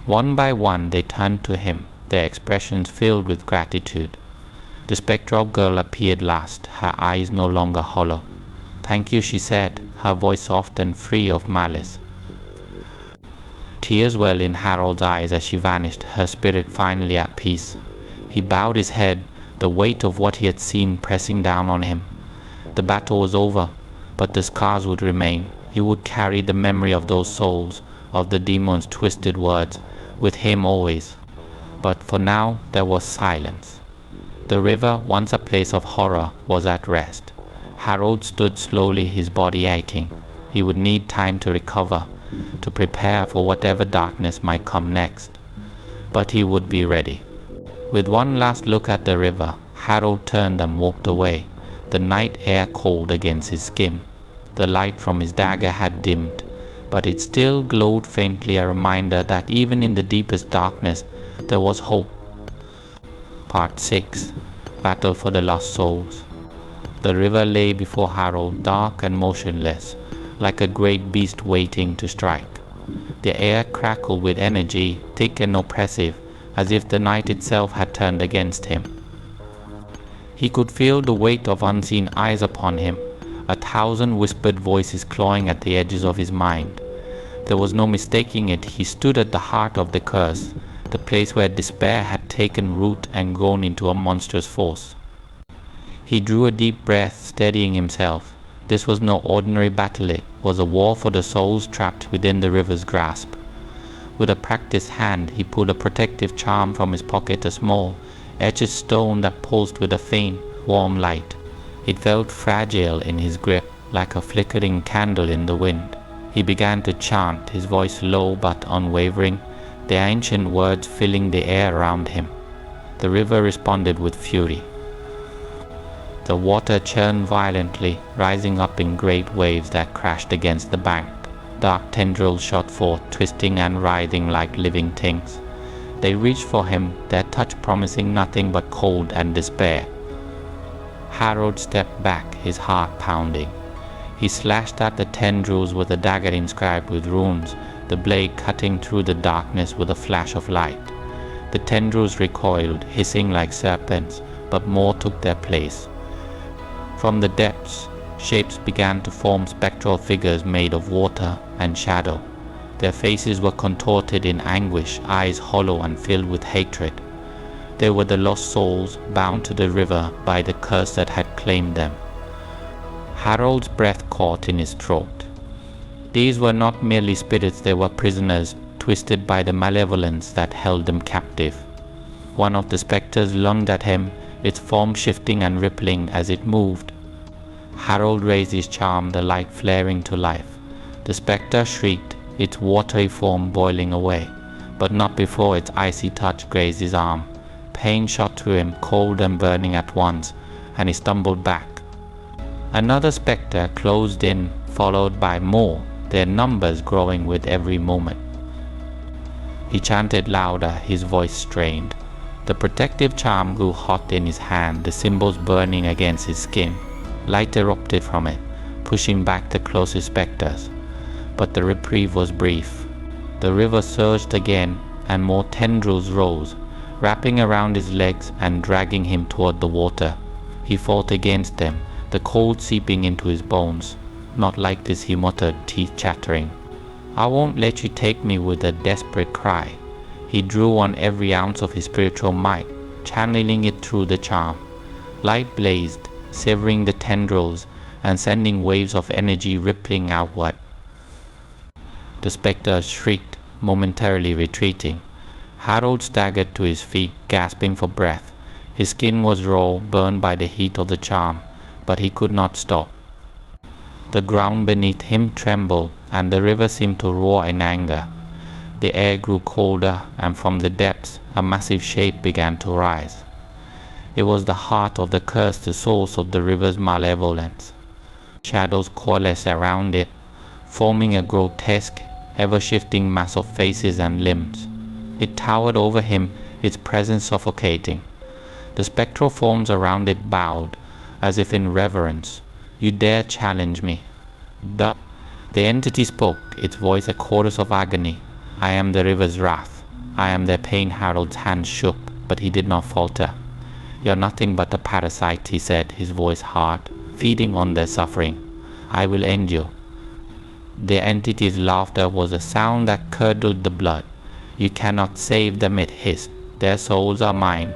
One by one they turned to him, their expressions filled with gratitude. The spectral girl appeared last, her eyes no longer hollow. "Thank you," she said, her voice soft and free of malice. Tears welled in Harold's eyes as she vanished, her spirit finally at peace. He bowed his head, the weight of what he had seen pressing down on him. The battle was over, but the scars would remain. He would carry the memory of those souls, of the demon's twisted words, with him always. But for now there was silence. The river, once a place of horror, was at rest. Harold stood slowly, his body aching. He would need time to recover, to prepare for whatever darkness might come next. But he would be ready. With one last look at the river, Harold turned and walked away, the night air cold against his skin. The light from his dagger had dimmed, but it still glowed faintly, a reminder that even in the deepest darkness there was hope. Part 6. Battle for the Lost Souls. The river lay before Harold, dark and motionless, like a great beast waiting to strike. The air crackled with energy, thick and oppressive, as if the night itself had turned against him. He could feel the weight of unseen eyes upon him, 1,000 whispered voices clawing at the edges of his mind. There was no mistaking it. He stood at the heart of the curse, the place where despair had taken root and grown into a monstrous force. He drew a deep breath, steadying himself. This was no ordinary battle, it was a war for the souls trapped within the river's grasp. With a practiced hand, he pulled a protective charm from his pocket, a small, etched stone that pulsed with a faint, warm light. It felt fragile in his grip, like a flickering candle in the wind. He began to chant, his voice low but unwavering, the ancient words filling the air around him. The river responded with fury. The water churned violently, rising up in great waves that crashed against the bank. Dark tendrils shot forth, twisting and writhing like living things. They reached for him, their touch promising nothing but cold and despair. Harold stepped back, his heart pounding. He slashed at the tendrils with a dagger inscribed with runes, the blade cutting through the darkness with a flash of light. The tendrils recoiled, hissing like serpents, but more took their place. From the depths, shapes began to form, spectral figures made of water and shadow. Their faces were contorted in anguish, eyes hollow and filled with hatred. They were the lost souls bound to the river by the curse that had claimed them. Harold's breath caught in his throat. These were not merely spirits, they were prisoners, twisted by the malevolence that held them captive. One of the specters lunged at him, its form shifting and rippling as it moved. Harold raised his charm, the light flaring to life. The spectre shrieked, its watery form boiling away, but not before its icy touch grazed his arm. Pain shot through him, cold and burning at once, and he stumbled back. Another spectre closed in, followed by more, their numbers growing with every moment. He chanted louder, his voice strained. The protective charm grew hot in his hand, the symbols burning against his skin. Light erupted from it, pushing back the closest spectres. But the reprieve was brief. The river surged again, and more tendrils rose, wrapping around his legs and dragging him toward the water. He fought against them, the cold seeping into his bones. "Not like this," he muttered, teeth chattering. "I won't let you take me," with a desperate cry. He drew on every ounce of his spiritual might, channeling it through the charm. Light blazed, severing the tendrils and sending waves of energy rippling outward. The spectre shrieked, momentarily retreating. Harold staggered to his feet, gasping for breath. His skin was raw, burned by the heat of the charm, but he could not stop. The ground beneath him trembled, and the river seemed to roar in anger. The air grew colder, and from the depths a massive shape began to rise. It was the heart of the curse, the source of the river's malevolence. Shadows coalesced around it, forming a grotesque, ever-shifting mass of faces and limbs. It towered over him, its presence suffocating. The spectral forms around it bowed, as if in reverence. "You dare challenge me?" The entity spoke, its voice a chorus of agony. "I am the river's wrath. I am their pain." Harold's hands shook, but he did not falter. "You're nothing but a parasite," he said, his voice hard, "feeding on their suffering. I will end you." The entity's laughter was a sound that curdled the blood. "You cannot save them," it hissed. "Their souls are mine."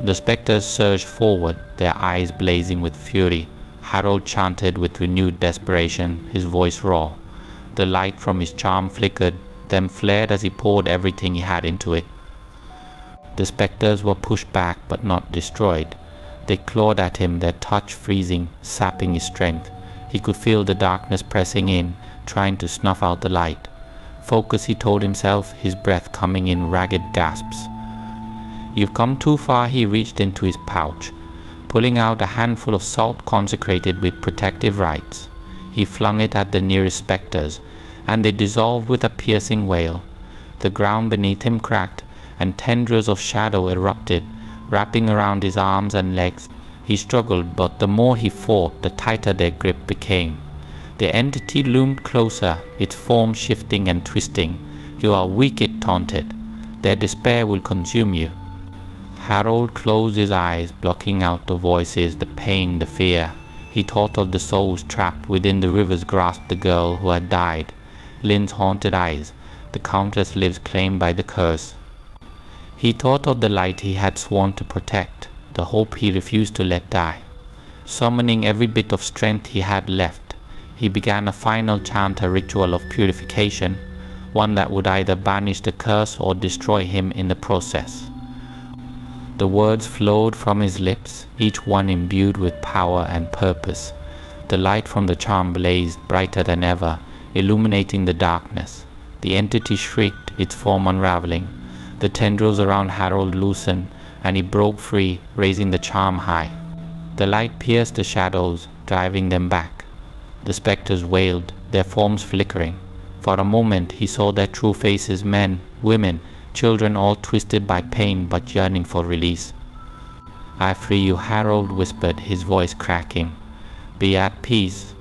The specters surged forward, their eyes blazing with fury. Harold chanted with renewed desperation, his voice raw. The light from his charm flickered, then flared as he poured everything he had into it. The specters were pushed back but not destroyed. They clawed at him, their touch freezing, sapping his strength. He could feel the darkness pressing in, trying to snuff out the light. Focus, he told himself, his breath coming in ragged gasps. "You've come too far." He reached into his pouch, pulling out a handful of salt consecrated with protective rites. He flung it at the nearest specters, and they dissolved with a piercing wail. The ground beneath him cracked, and tendrils of shadow erupted, wrapping around his arms and legs. He struggled, but the more he fought, the tighter their grip became. The entity loomed closer, its form shifting and twisting. "You are weak," it taunted. "Their despair will consume you." Harold closed his eyes, blocking out the voices, the pain, the fear. He thought of the souls trapped within the river's grasp, the girl who had died, Lynn's haunted eyes, the countless lives claimed by the curse. He thought of the light he had sworn to protect, the hope he refused to let die. Summoning every bit of strength he had left, he began a final chant, a ritual of purification, one that would either banish the curse or destroy him in the process. The words flowed from his lips, each one imbued with power and purpose. The light from the charm blazed brighter than ever, illuminating the darkness. The entity shrieked, its form unraveling. The tendrils around Harold loosened, and he broke free, raising the charm high. The light pierced the shadows, driving them back. The specters wailed, their forms flickering. For a moment he saw their true faces, men, women, children, all twisted by pain but yearning for release. "I free you," Harold whispered, his voice cracking. "Be at peace."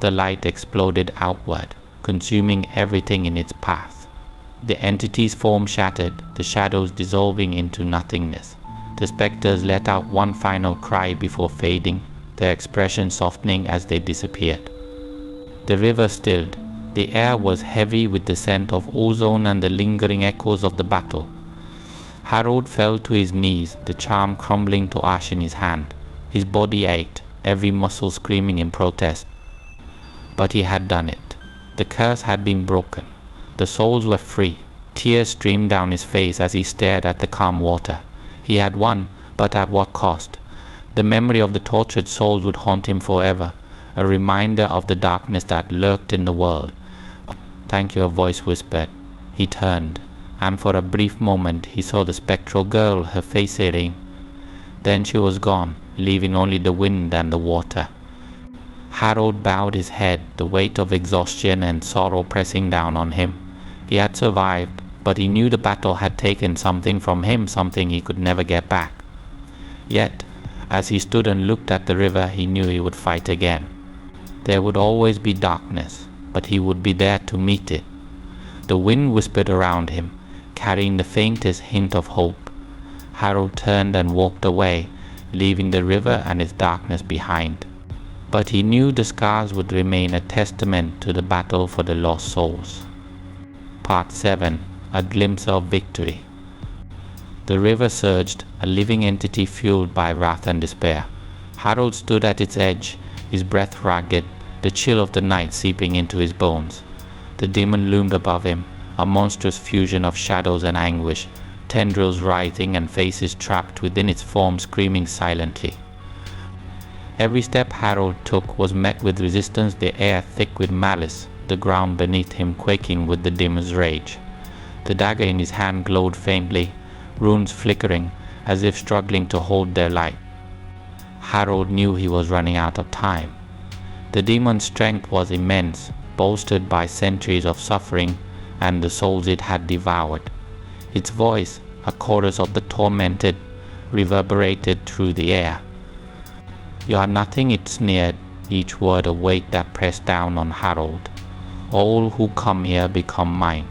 The light exploded outward, consuming everything in its path. The entity's form shattered, the shadows dissolving into nothingness. The specters let out one final cry before fading, their expression softening as they disappeared. The river stilled. The air was heavy with the scent of ozone and the lingering echoes of the battle. Harold fell to his knees, the charm crumbling to ash in his hand. His body ached, every muscle screaming in protest. But he had done it. The curse had been broken. The souls were free. Tears streamed down his face as he stared at the calm water. He had won, but at what cost? The memory of the tortured souls would haunt him forever, a reminder of the darkness that lurked in the world. "Thank you," a voice whispered. He turned, and for a brief moment he saw the spectral girl, her face serene. Then she was gone, leaving only the wind and the water. Harold bowed his head, the weight of exhaustion and sorrow pressing down on him. He had survived, but he knew the battle had taken something from him, something he could never get back. Yet, as he stood and looked at the river, he knew he would fight again. There would always be darkness, but he would be there to meet it. The wind whispered around him, carrying the faintest hint of hope. Harold turned and walked away, leaving the river and its darkness behind. But he knew the scars would remain a testament to the battle for the lost souls. Part 7. A Glimpse of Victory. The river surged, a living entity fueled by wrath and despair. Harold stood at its edge, his breath ragged, the chill of the night seeping into his bones. The demon loomed above him, a monstrous fusion of shadows and anguish, tendrils writhing and faces trapped within its form screaming silently. Every step Harold took was met with resistance, the air thick with malice, the ground beneath him quaking with the demon's rage. The dagger in his hand glowed faintly, runes flickering, as if struggling to hold their light. Harold knew he was running out of time. The demon's strength was immense, bolstered by centuries of suffering and the souls it had devoured. Its voice, a chorus of the tormented, reverberated through the air. "You are nothing," it sneered, each word a weight that pressed down on Harold. "All who come here become mine."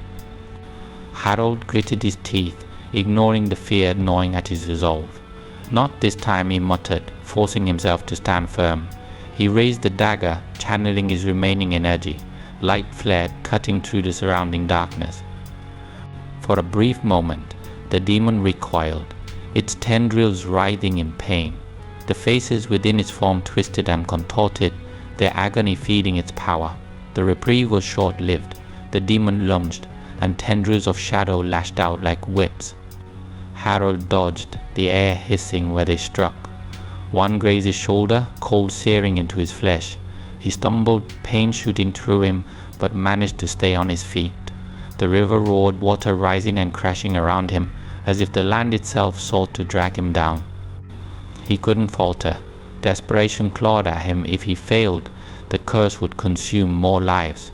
Harold gritted his teeth, ignoring the fear gnawing at his resolve. "Not this time," he muttered, forcing himself to stand firm. He raised the dagger, channeling his remaining energy. Light flared, cutting through the surrounding darkness. For a brief moment, the demon recoiled, its tendrils writhing in pain. The faces within its form twisted and contorted, their agony feeding its power. The reprieve was short-lived. The demon lunged, and tendrils of shadow lashed out like whips. Harold dodged, the air hissing where they struck. One grazed his shoulder, cold searing into his flesh. He stumbled, pain shooting through him, but managed to stay on his feet. The river roared, water rising and crashing around him, as if the land itself sought to drag him down. He couldn't falter. Desperation clawed at him. If he failed, the curse would consume more lives.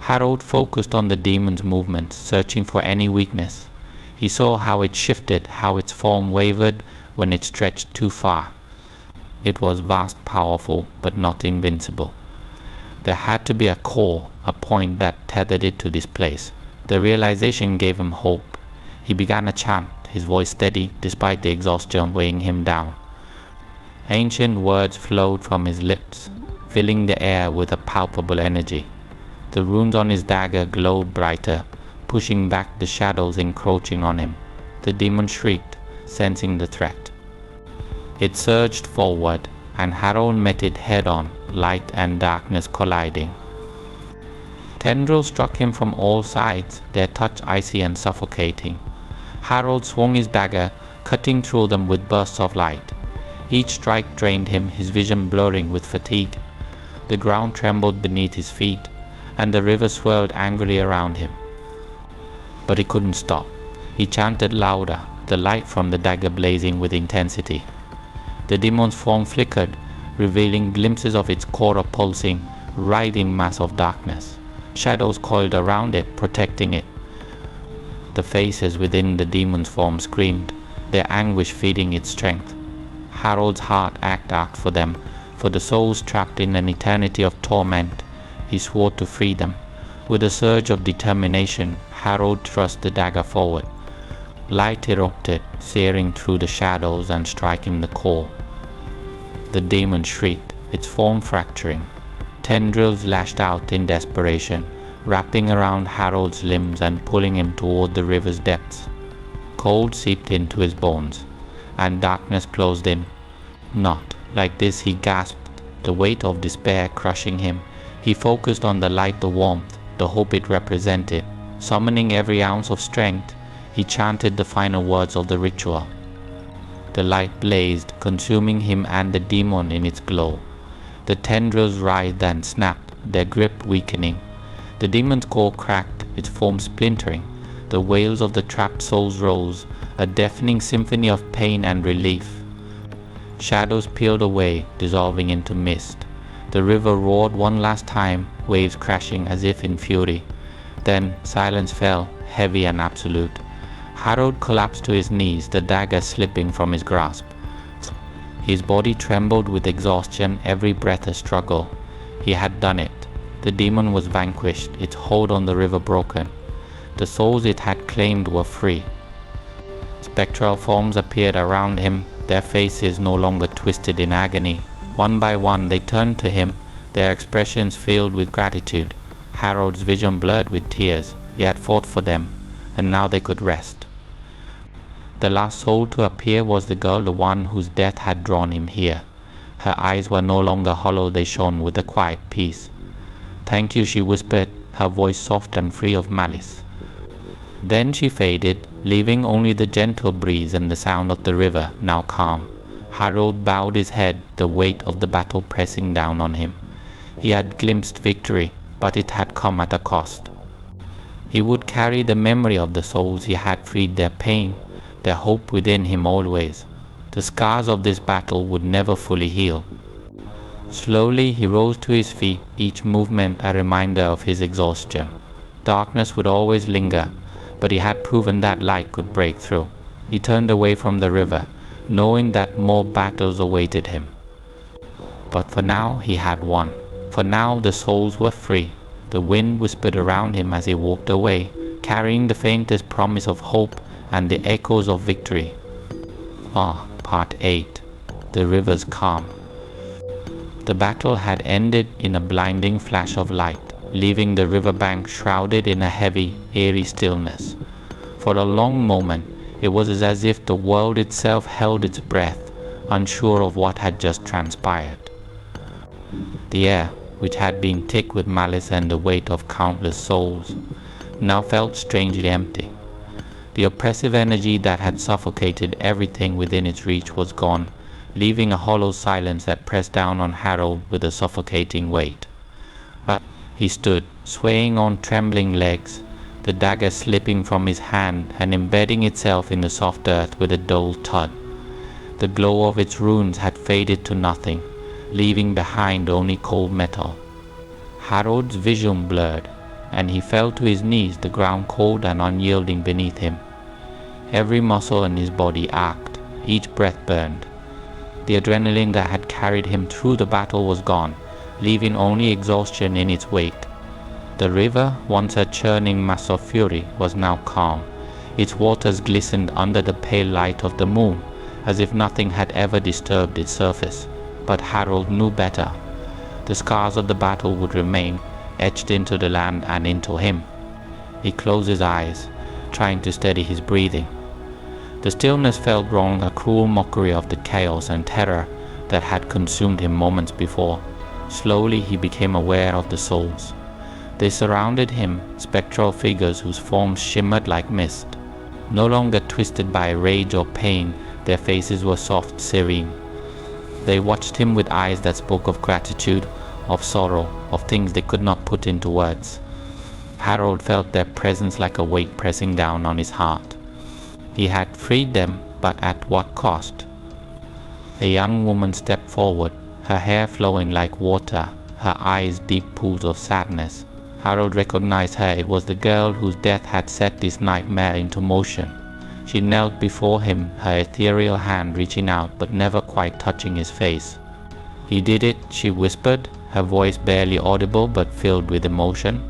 Harold focused on the demon's movements, searching for any weakness. He saw how it shifted, how its form wavered when it stretched too far. It was vast, powerful, but not invincible. There had to be a core, a point that tethered it to this place. The realization gave him hope. He began a chant, his voice steady despite the exhaustion weighing him down. Ancient words flowed from his lips, filling the air with a palpable energy. The runes on his dagger glowed brighter, pushing back the shadows encroaching on him. The demon shrieked, sensing the threat. It surged forward, and Harold met it head-on, light and darkness colliding. Tendrils struck him from all sides, their touch icy and suffocating. Harold swung his dagger, cutting through them with bursts of light. Each strike drained him, his vision blurring with fatigue. The ground trembled beneath his feet, and the river swirled angrily around him. But he couldn't stop. He chanted louder, the light from the dagger blazing with intensity. The demon's form flickered, revealing glimpses of its core a pulsing, writhing mass of darkness. Shadows coiled around it, protecting it. The faces within the demon's form screamed, their anguish feeding its strength. Harold's heart ached out for them, for the souls trapped in an eternity of torment. He swore to free them. With a surge of determination, Harold thrust the dagger forward. Light erupted, searing through the shadows and striking the core. The demon shrieked, its form fracturing. Tendrils lashed out in desperation, wrapping around Harold's limbs and pulling him toward the river's depths. Cold seeped into his bones, and darkness closed in. "Not like this," he gasped, the weight of despair crushing him. He focused on the light, the warmth, the hope it represented. Summoning every ounce of strength, he chanted the final words of the ritual. The light blazed, consuming him and the demon in its glow. The tendrils writhed and snapped, their grip weakening. The demon's core cracked, its form splintering. The wails of the trapped souls rose, a deafening symphony of pain and relief. Shadows peeled away, dissolving into mist. The river roared one last time, waves crashing as if in fury. Then silence fell, heavy and absolute. Harold collapsed to his knees, the dagger slipping from his grasp. His body trembled with exhaustion, every breath a struggle. He had done it. The demon was vanquished, its hold on the river broken. The souls it had claimed were free. Spectral forms appeared around him, their faces no longer twisted in agony. One by one they turned to him, their expressions filled with gratitude. Harold's vision blurred with tears. He had fought for them, and now they could rest. The last soul to appear was the girl, the one whose death had drawn him here. Her eyes were no longer hollow, they shone with a quiet peace. "Thank you," she whispered, her voice soft and free of malice. Then she faded, leaving only the gentle breeze and the sound of the river, now calm. Harold bowed his head, the weight of the battle pressing down on him. He had glimpsed victory, but it had come at a cost. He would carry the memory of the souls he had freed, their pain, their hope within him always. The scars of this battle would never fully heal. Slowly he rose to his feet, each movement a reminder of his exhaustion. Darkness would always linger, but he had proven that light could break through. He turned away from the river, knowing that more battles awaited him. But for now he had won. For now the souls were free. The wind whispered around him as he walked away, carrying the faintest promise of hope and the echoes of victory. Part 8. The river's calm. The battle had ended in a blinding flash of light, leaving the riverbank shrouded in a heavy, eerie stillness. For a long moment, it was as if the world itself held its breath, unsure of what had just transpired. The air, which had been thick with malice and the weight of countless souls, now felt strangely empty. The oppressive energy that had suffocated everything within its reach was gone, leaving a hollow silence that pressed down on Harold with a suffocating weight. But he stood, swaying on trembling legs, the dagger slipping from his hand and embedding itself in the soft earth with a dull thud. The glow of its runes had faded to nothing, leaving behind only cold metal. Harold's vision blurred, and he fell to his knees, the ground cold and unyielding beneath him. Every muscle in his body ached, each breath burned. The adrenaline that had carried him through the battle was gone, leaving only exhaustion in its wake. The river, once a churning mass of fury, was now calm. Its waters glistened under the pale light of the moon, as if nothing had ever disturbed its surface. But Harold knew better. The scars of the battle would remain, etched into the land and into him. He closed his eyes, trying to steady his breathing. The stillness felt wrong, a cruel mockery of the chaos and terror that had consumed him moments before. Slowly he became aware of the souls. They surrounded him, spectral figures whose forms shimmered like mist. No longer twisted by rage or pain, their faces were soft, serene. They watched him with eyes that spoke of gratitude, of sorrow, of things they could not put into words. Harold felt their presence like a weight pressing down on his heart. He had freed them, but at what cost? A young woman stepped forward, her hair flowing like water, her eyes deep pools of sadness. Harold recognized her. It was the girl whose death had set this nightmare into motion. She knelt before him, her ethereal hand reaching out but never quite touching his face. "You did it," she whispered, her voice barely audible but filled with emotion.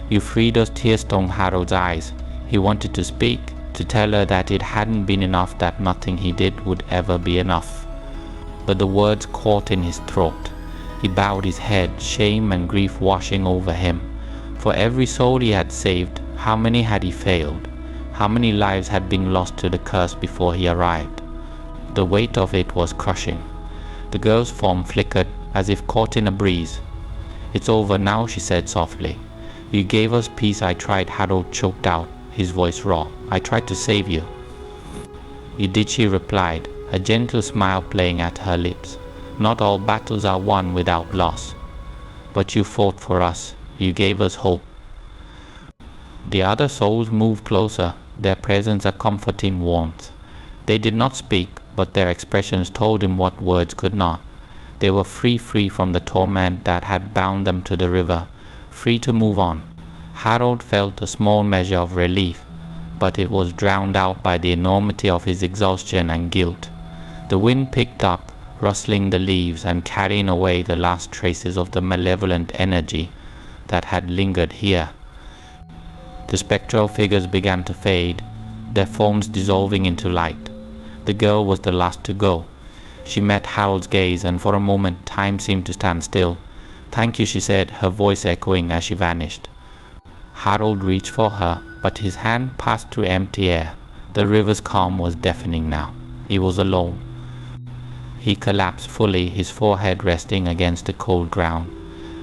"You freed us." Tears stung Harold's eyes. He wanted to speak, to tell her that it hadn't been enough, that nothing he did would ever be enough. But the words caught in his throat. He bowed his head, shame and grief washing over him. For every soul he had saved, how many had he failed? How many lives had been lost to the curse before he arrived? The weight of it was crushing. The girl's form flickered, as if caught in a breeze. "It's over now," she said softly. "You gave us peace." "I tried," Harold choked out, his voice raw. "I tried to save you." "You did," she replied, a gentle smile playing at her lips. "Not all battles are won without loss. But you fought for us. You gave us hope." The other souls moved closer, their presence a comforting warmth. They did not speak, but their expressions told him what words could not. They were free from the torment that had bound them to the river, free to move on. Harold felt a small measure of relief, but it was drowned out by the enormity of his exhaustion and guilt. The wind picked up, rustling the leaves and carrying away the last traces of the malevolent energy that had lingered here. The spectral figures began to fade, their forms dissolving into light. The girl was the last to go. She met Harold's gaze, and for a moment time seemed to stand still. "Thank you," she said, her voice echoing as she vanished. Harold reached for her, but his hand passed through empty air. The river's calm was deafening now. He was alone. He collapsed fully, his forehead resting against the cold ground.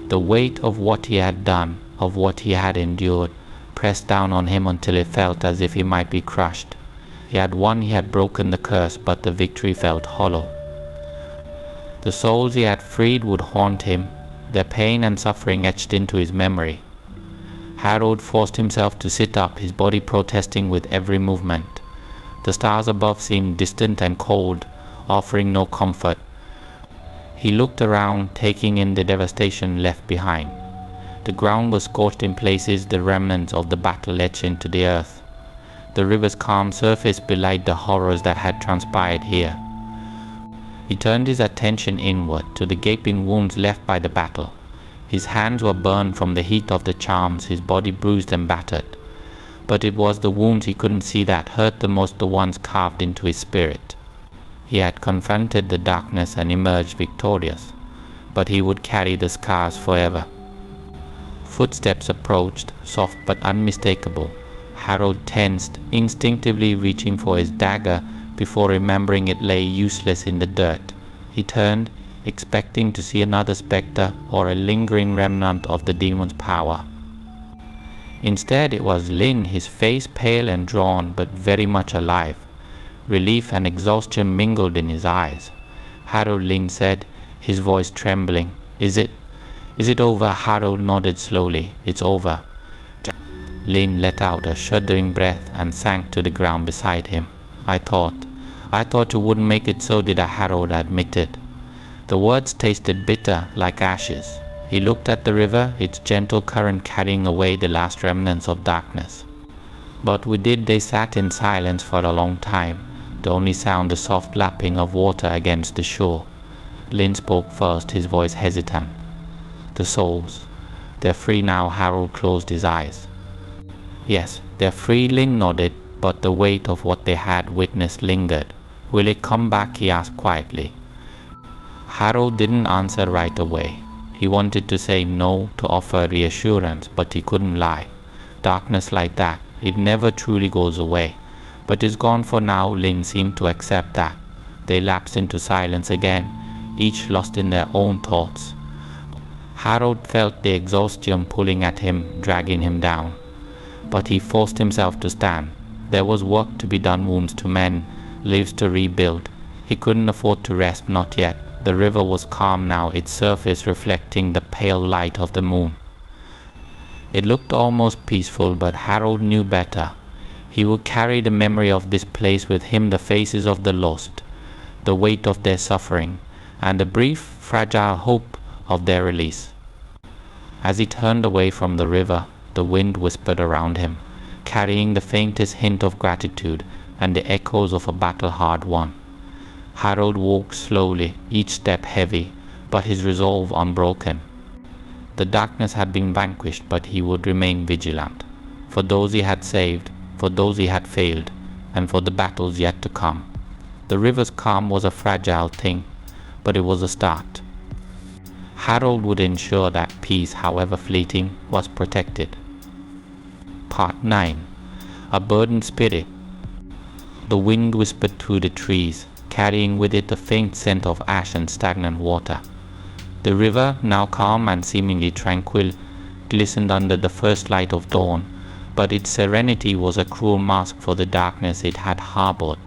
The weight of what he had done, of what he had endured, pressed down on him until it felt as if he might be crushed. He had won, he had broken the curse, but the victory felt hollow. The souls he had freed would haunt him, their pain and suffering etched into his memory. Harold forced himself to sit up, his body protesting with every movement. The stars above seemed distant and cold, offering no comfort. He looked around, taking in the devastation left behind. The ground was scorched in places, the remnants of the battle etched into the earth. The river's calm surface belied the horrors that had transpired here. He turned his attention inward to the gaping wounds left by the battle. His hands were burned from the heat of the charms, his body bruised and battered. But it was the wounds he couldn't see that hurt the most, the ones carved into his spirit. He had confronted the darkness and emerged victorious, but he would carry the scars forever. Footsteps approached, soft but unmistakable. Harold tensed, instinctively reaching for his dagger before remembering it lay useless in the dirt. He turned, expecting to see another spectre or a lingering remnant of the demon's power. Instead it was Lin, his face pale and drawn but very much alive. Relief and exhaustion mingled in his eyes. Harold, Lin said, his voice trembling. Is it over? Harold nodded slowly. It's over. Lin let out a shuddering breath and sank to the ground beside him. I thought you wouldn't make it, so did I, Harold admitted. The words tasted bitter, like ashes. He looked at the river, its gentle current carrying away the last remnants of darkness. But we did. They sat in silence for a long time, the only sound the soft lapping of water against the shore. Lin spoke first, his voice hesitant. The souls. They're free now. Harold closed his eyes. Yes, they're free, Lin nodded, but the weight of what they had witnessed lingered. Will it come back? He asked quietly. Harold didn't answer right away. He wanted to say no, to offer reassurance, but he couldn't lie. Darkness like that, it never truly goes away. But it's gone for now. Lin seemed to accept that. They lapsed into silence again, each lost in their own thoughts. Harold felt the exhaustion pulling at him, dragging him down. But he forced himself to stand. There was work to be done, wounds to mend, lives to rebuild. He couldn't afford to rest, not yet. The river was calm now, its surface reflecting the pale light of the moon. It looked almost peaceful, but Harold knew better. He would carry the memory of this place with him, the faces of the lost, the weight of their suffering, and the brief, fragile hope of their release. As he turned away from the river, the wind whispered around him, carrying the faintest hint of gratitude and the echoes of a battle hard won. Harold walked slowly, each step heavy, but his resolve unbroken. The darkness had been vanquished, but he would remain vigilant. For those he had saved, for those he had failed, and for the battles yet to come. The river's calm was a fragile thing, but it was a start. Harold would ensure that peace, however fleeting, was protected. Part 9. A burdened spirit. The wind whispered through the trees, carrying with it a faint scent of ash and stagnant water. The river, now calm and seemingly tranquil, glistened under the first light of dawn, but its serenity was a cruel mask for the darkness it had harbored.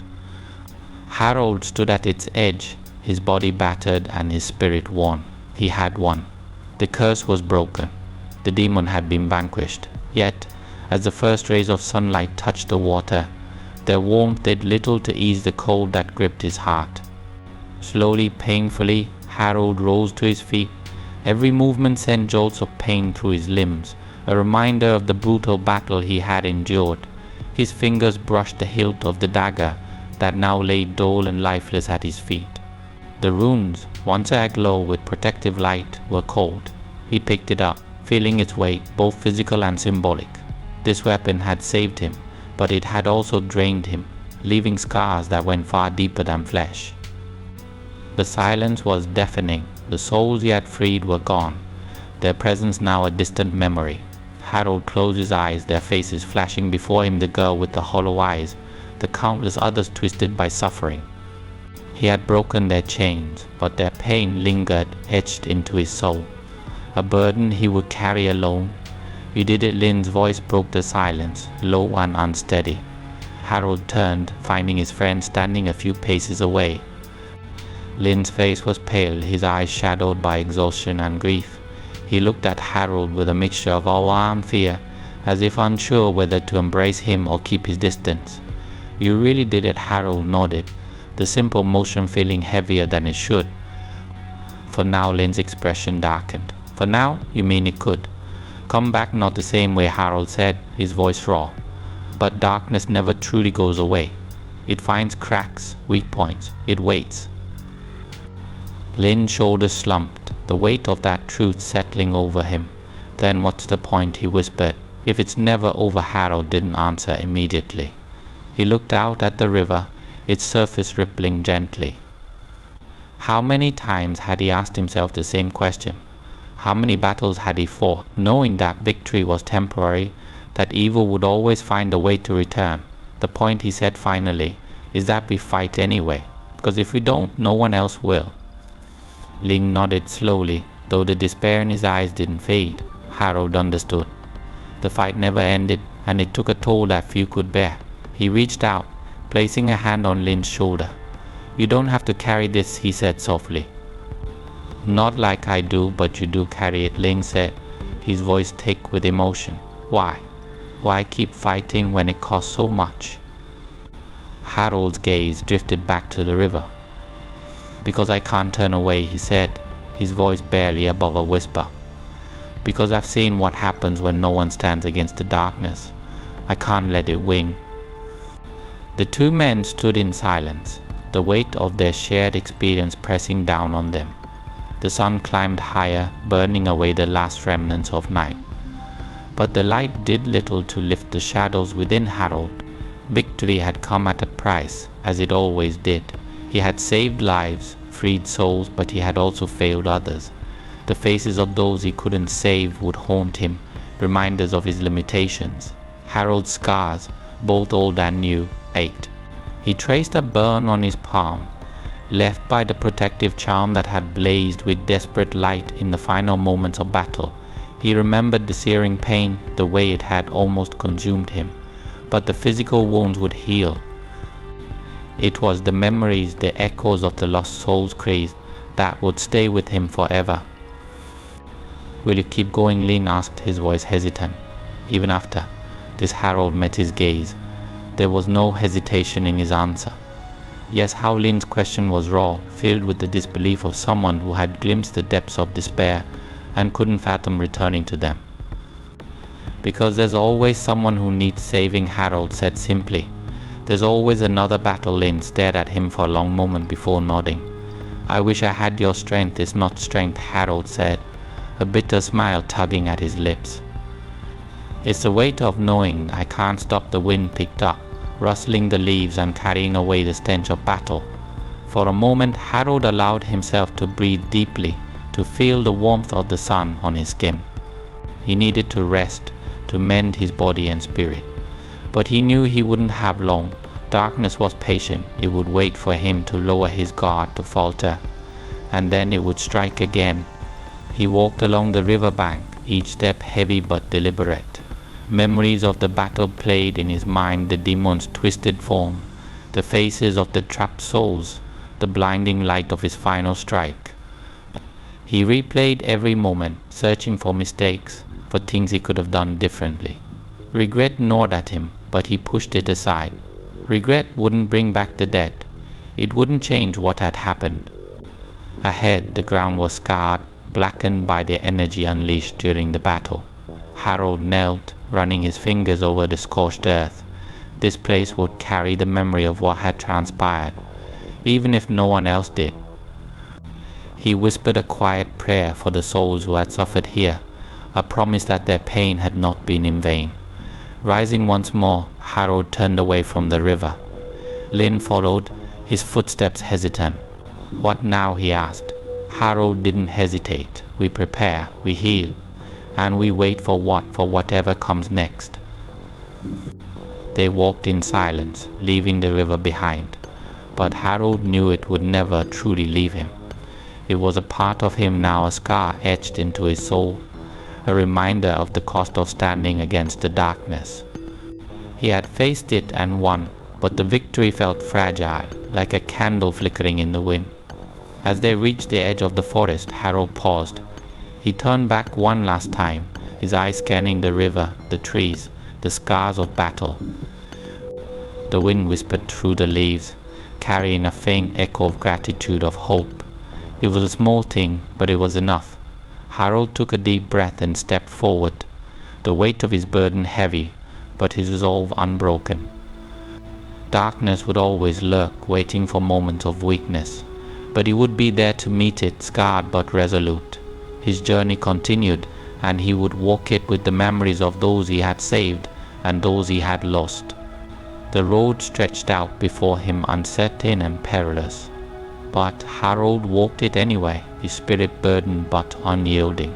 Harold stood at its edge, his body battered and his spirit worn. He had won. The curse was broken. The demon had been vanquished. Yet, as the first rays of sunlight touched the water, their warmth did little to ease the cold that gripped his heart. Slowly, painfully, Harold rose to his feet. Every movement sent jolts of pain through his limbs, a reminder of the brutal battle he had endured. His fingers brushed the hilt of the dagger that now lay dull and lifeless at his feet. The runes, once aglow with protective light, were cold. He picked it up, feeling its weight, both physical and symbolic. This weapon had saved him, but it had also drained him, leaving scars that went far deeper than flesh. The silence was deafening. The souls he had freed were gone, their presence now a distant memory. Harold closed his eyes, their faces flashing before him, the girl with the hollow eyes, the countless others twisted by suffering. He had broken their chains, but their pain lingered, etched into his soul. A burden he would carry alone. "You did it," Lin's voice broke the silence, low and unsteady. Harold turned, finding his friend standing a few paces away. Lin's face was pale, his eyes shadowed by exhaustion and grief. He looked at Harold with a mixture of awe and fear, as if unsure whether to embrace him or keep his distance. "You really did it," Harold nodded, the simple motion feeling heavier than it should. For now, Lynn's expression darkened. "For now? You mean it could? Come back not the same way," Harold said, his voice raw. "But darkness never truly goes away. It finds cracks, weak points. It waits." Lynn's shoulders slumped, the weight of that truth settling over him. "Then what's the point?" he whispered. "If it's never over." Harold didn't answer immediately. He looked out at the river, its surface rippling gently. How many times had he asked himself the same question? How many battles had he fought, knowing that victory was temporary, that evil would always find a way to return? "The point," he said finally, "is that we fight anyway, because if we don't, no one else will." Lynn nodded slowly, though the despair in his eyes didn't fade. Harold understood. The fight never ended, and it took a toll that few could bear. He reached out, placing a hand on Lynn's shoulder. "You don't have to carry this," he said softly. "Not like I do, but you do carry it," Lynn said, his voice thick with emotion. "Why? Why keep fighting when it costs so much?" Harold's gaze drifted back to the river. "Because I can't turn away," he said, his voice barely above a whisper. "Because I've seen what happens when no one stands against the darkness. I can't let it win." The two men stood in silence, the weight of their shared experience pressing down on them. The sun climbed higher, burning away the last remnants of night. But the light did little to lift the shadows within Harold. Victory had come at a price, as it always did. He had saved lives, freed souls, but he had also failed others. The faces of those he couldn't save would haunt him, reminders of his limitations. Harold's scars, both old and new, ached. He traced a burn on his palm, left by the protective charm that had blazed with desperate light in the final moments of battle. He remembered the searing pain, the way it had almost consumed him. But the physical wounds would heal. It was the memories, the echoes of the lost soul's craze, that would stay with him forever. "Will you keep going?" Lynn asked, his voice hesitant. Even after this, Harold met his gaze. There was no hesitation in his answer. Yes, how Lynn's question was raw, filled with the disbelief of someone who had glimpsed the depths of despair and couldn't fathom returning to them. "Because there's always someone who needs saving," Harold said simply. "There's always another battle." Lynn stared at him for a long moment before nodding. "I wish I had your strength." "It's not strength," Harold said, a bitter smile tugging at his lips. "It's the weight of knowing I can't stop." The wind picked up, rustling the leaves and carrying away the stench of battle. For a moment, Harold allowed himself to breathe deeply, to feel the warmth of the sun on his skin. He needed to rest, to mend his body and spirit. But he knew he wouldn't have long. Darkness was patient. It would wait for him to lower his guard, to falter, and then it would strike again. He walked along the river bank, each step heavy but deliberate. Memories of the battle played in his mind, the demon's twisted form, the faces of the trapped souls, the blinding light of his final strike. He replayed every moment, searching for mistakes, for things he could have done differently. Regret gnawed at him, but he pushed it aside. Regret wouldn't bring back the dead. It wouldn't change what had happened. Ahead, the ground was scarred, blackened by the energy unleashed during the battle. Harold knelt, running his fingers over the scorched earth. This place would carry the memory of what had transpired, even if no one else did. He whispered a quiet prayer for the souls who had suffered here, a promise that their pain had not been in vain. Rising once more, Harold turned away from the river. Lynn followed, his footsteps hesitant. "What now?" he asked. Harold didn't hesitate. "We prepare, we heal, and we wait for whatever comes next." They walked in silence, leaving the river behind. But Harold knew it would never truly leave him. It was a part of him now, a scar etched into his soul, a reminder of the cost of standing against the darkness. He had faced it and won, but the victory felt fragile, like a candle flickering in the wind. As they reached the edge of the forest, Harold paused, He turned back one last time, his eyes scanning the river, the trees, the scars of battle. The wind whispered through the leaves, carrying a faint echo of gratitude, of hope. It was a small thing, but it was enough. Harold took a deep breath and stepped forward, the weight of his burden heavy, but his resolve unbroken. Darkness would always lurk, waiting for moments of weakness, but he would be there to meet it, scarred but resolute. His journey continued, and he would walk it with the memories of those he had saved and those he had lost. The road stretched out before him, uncertain and perilous. But Harold walked it anyway, his spirit burdened but unyielding.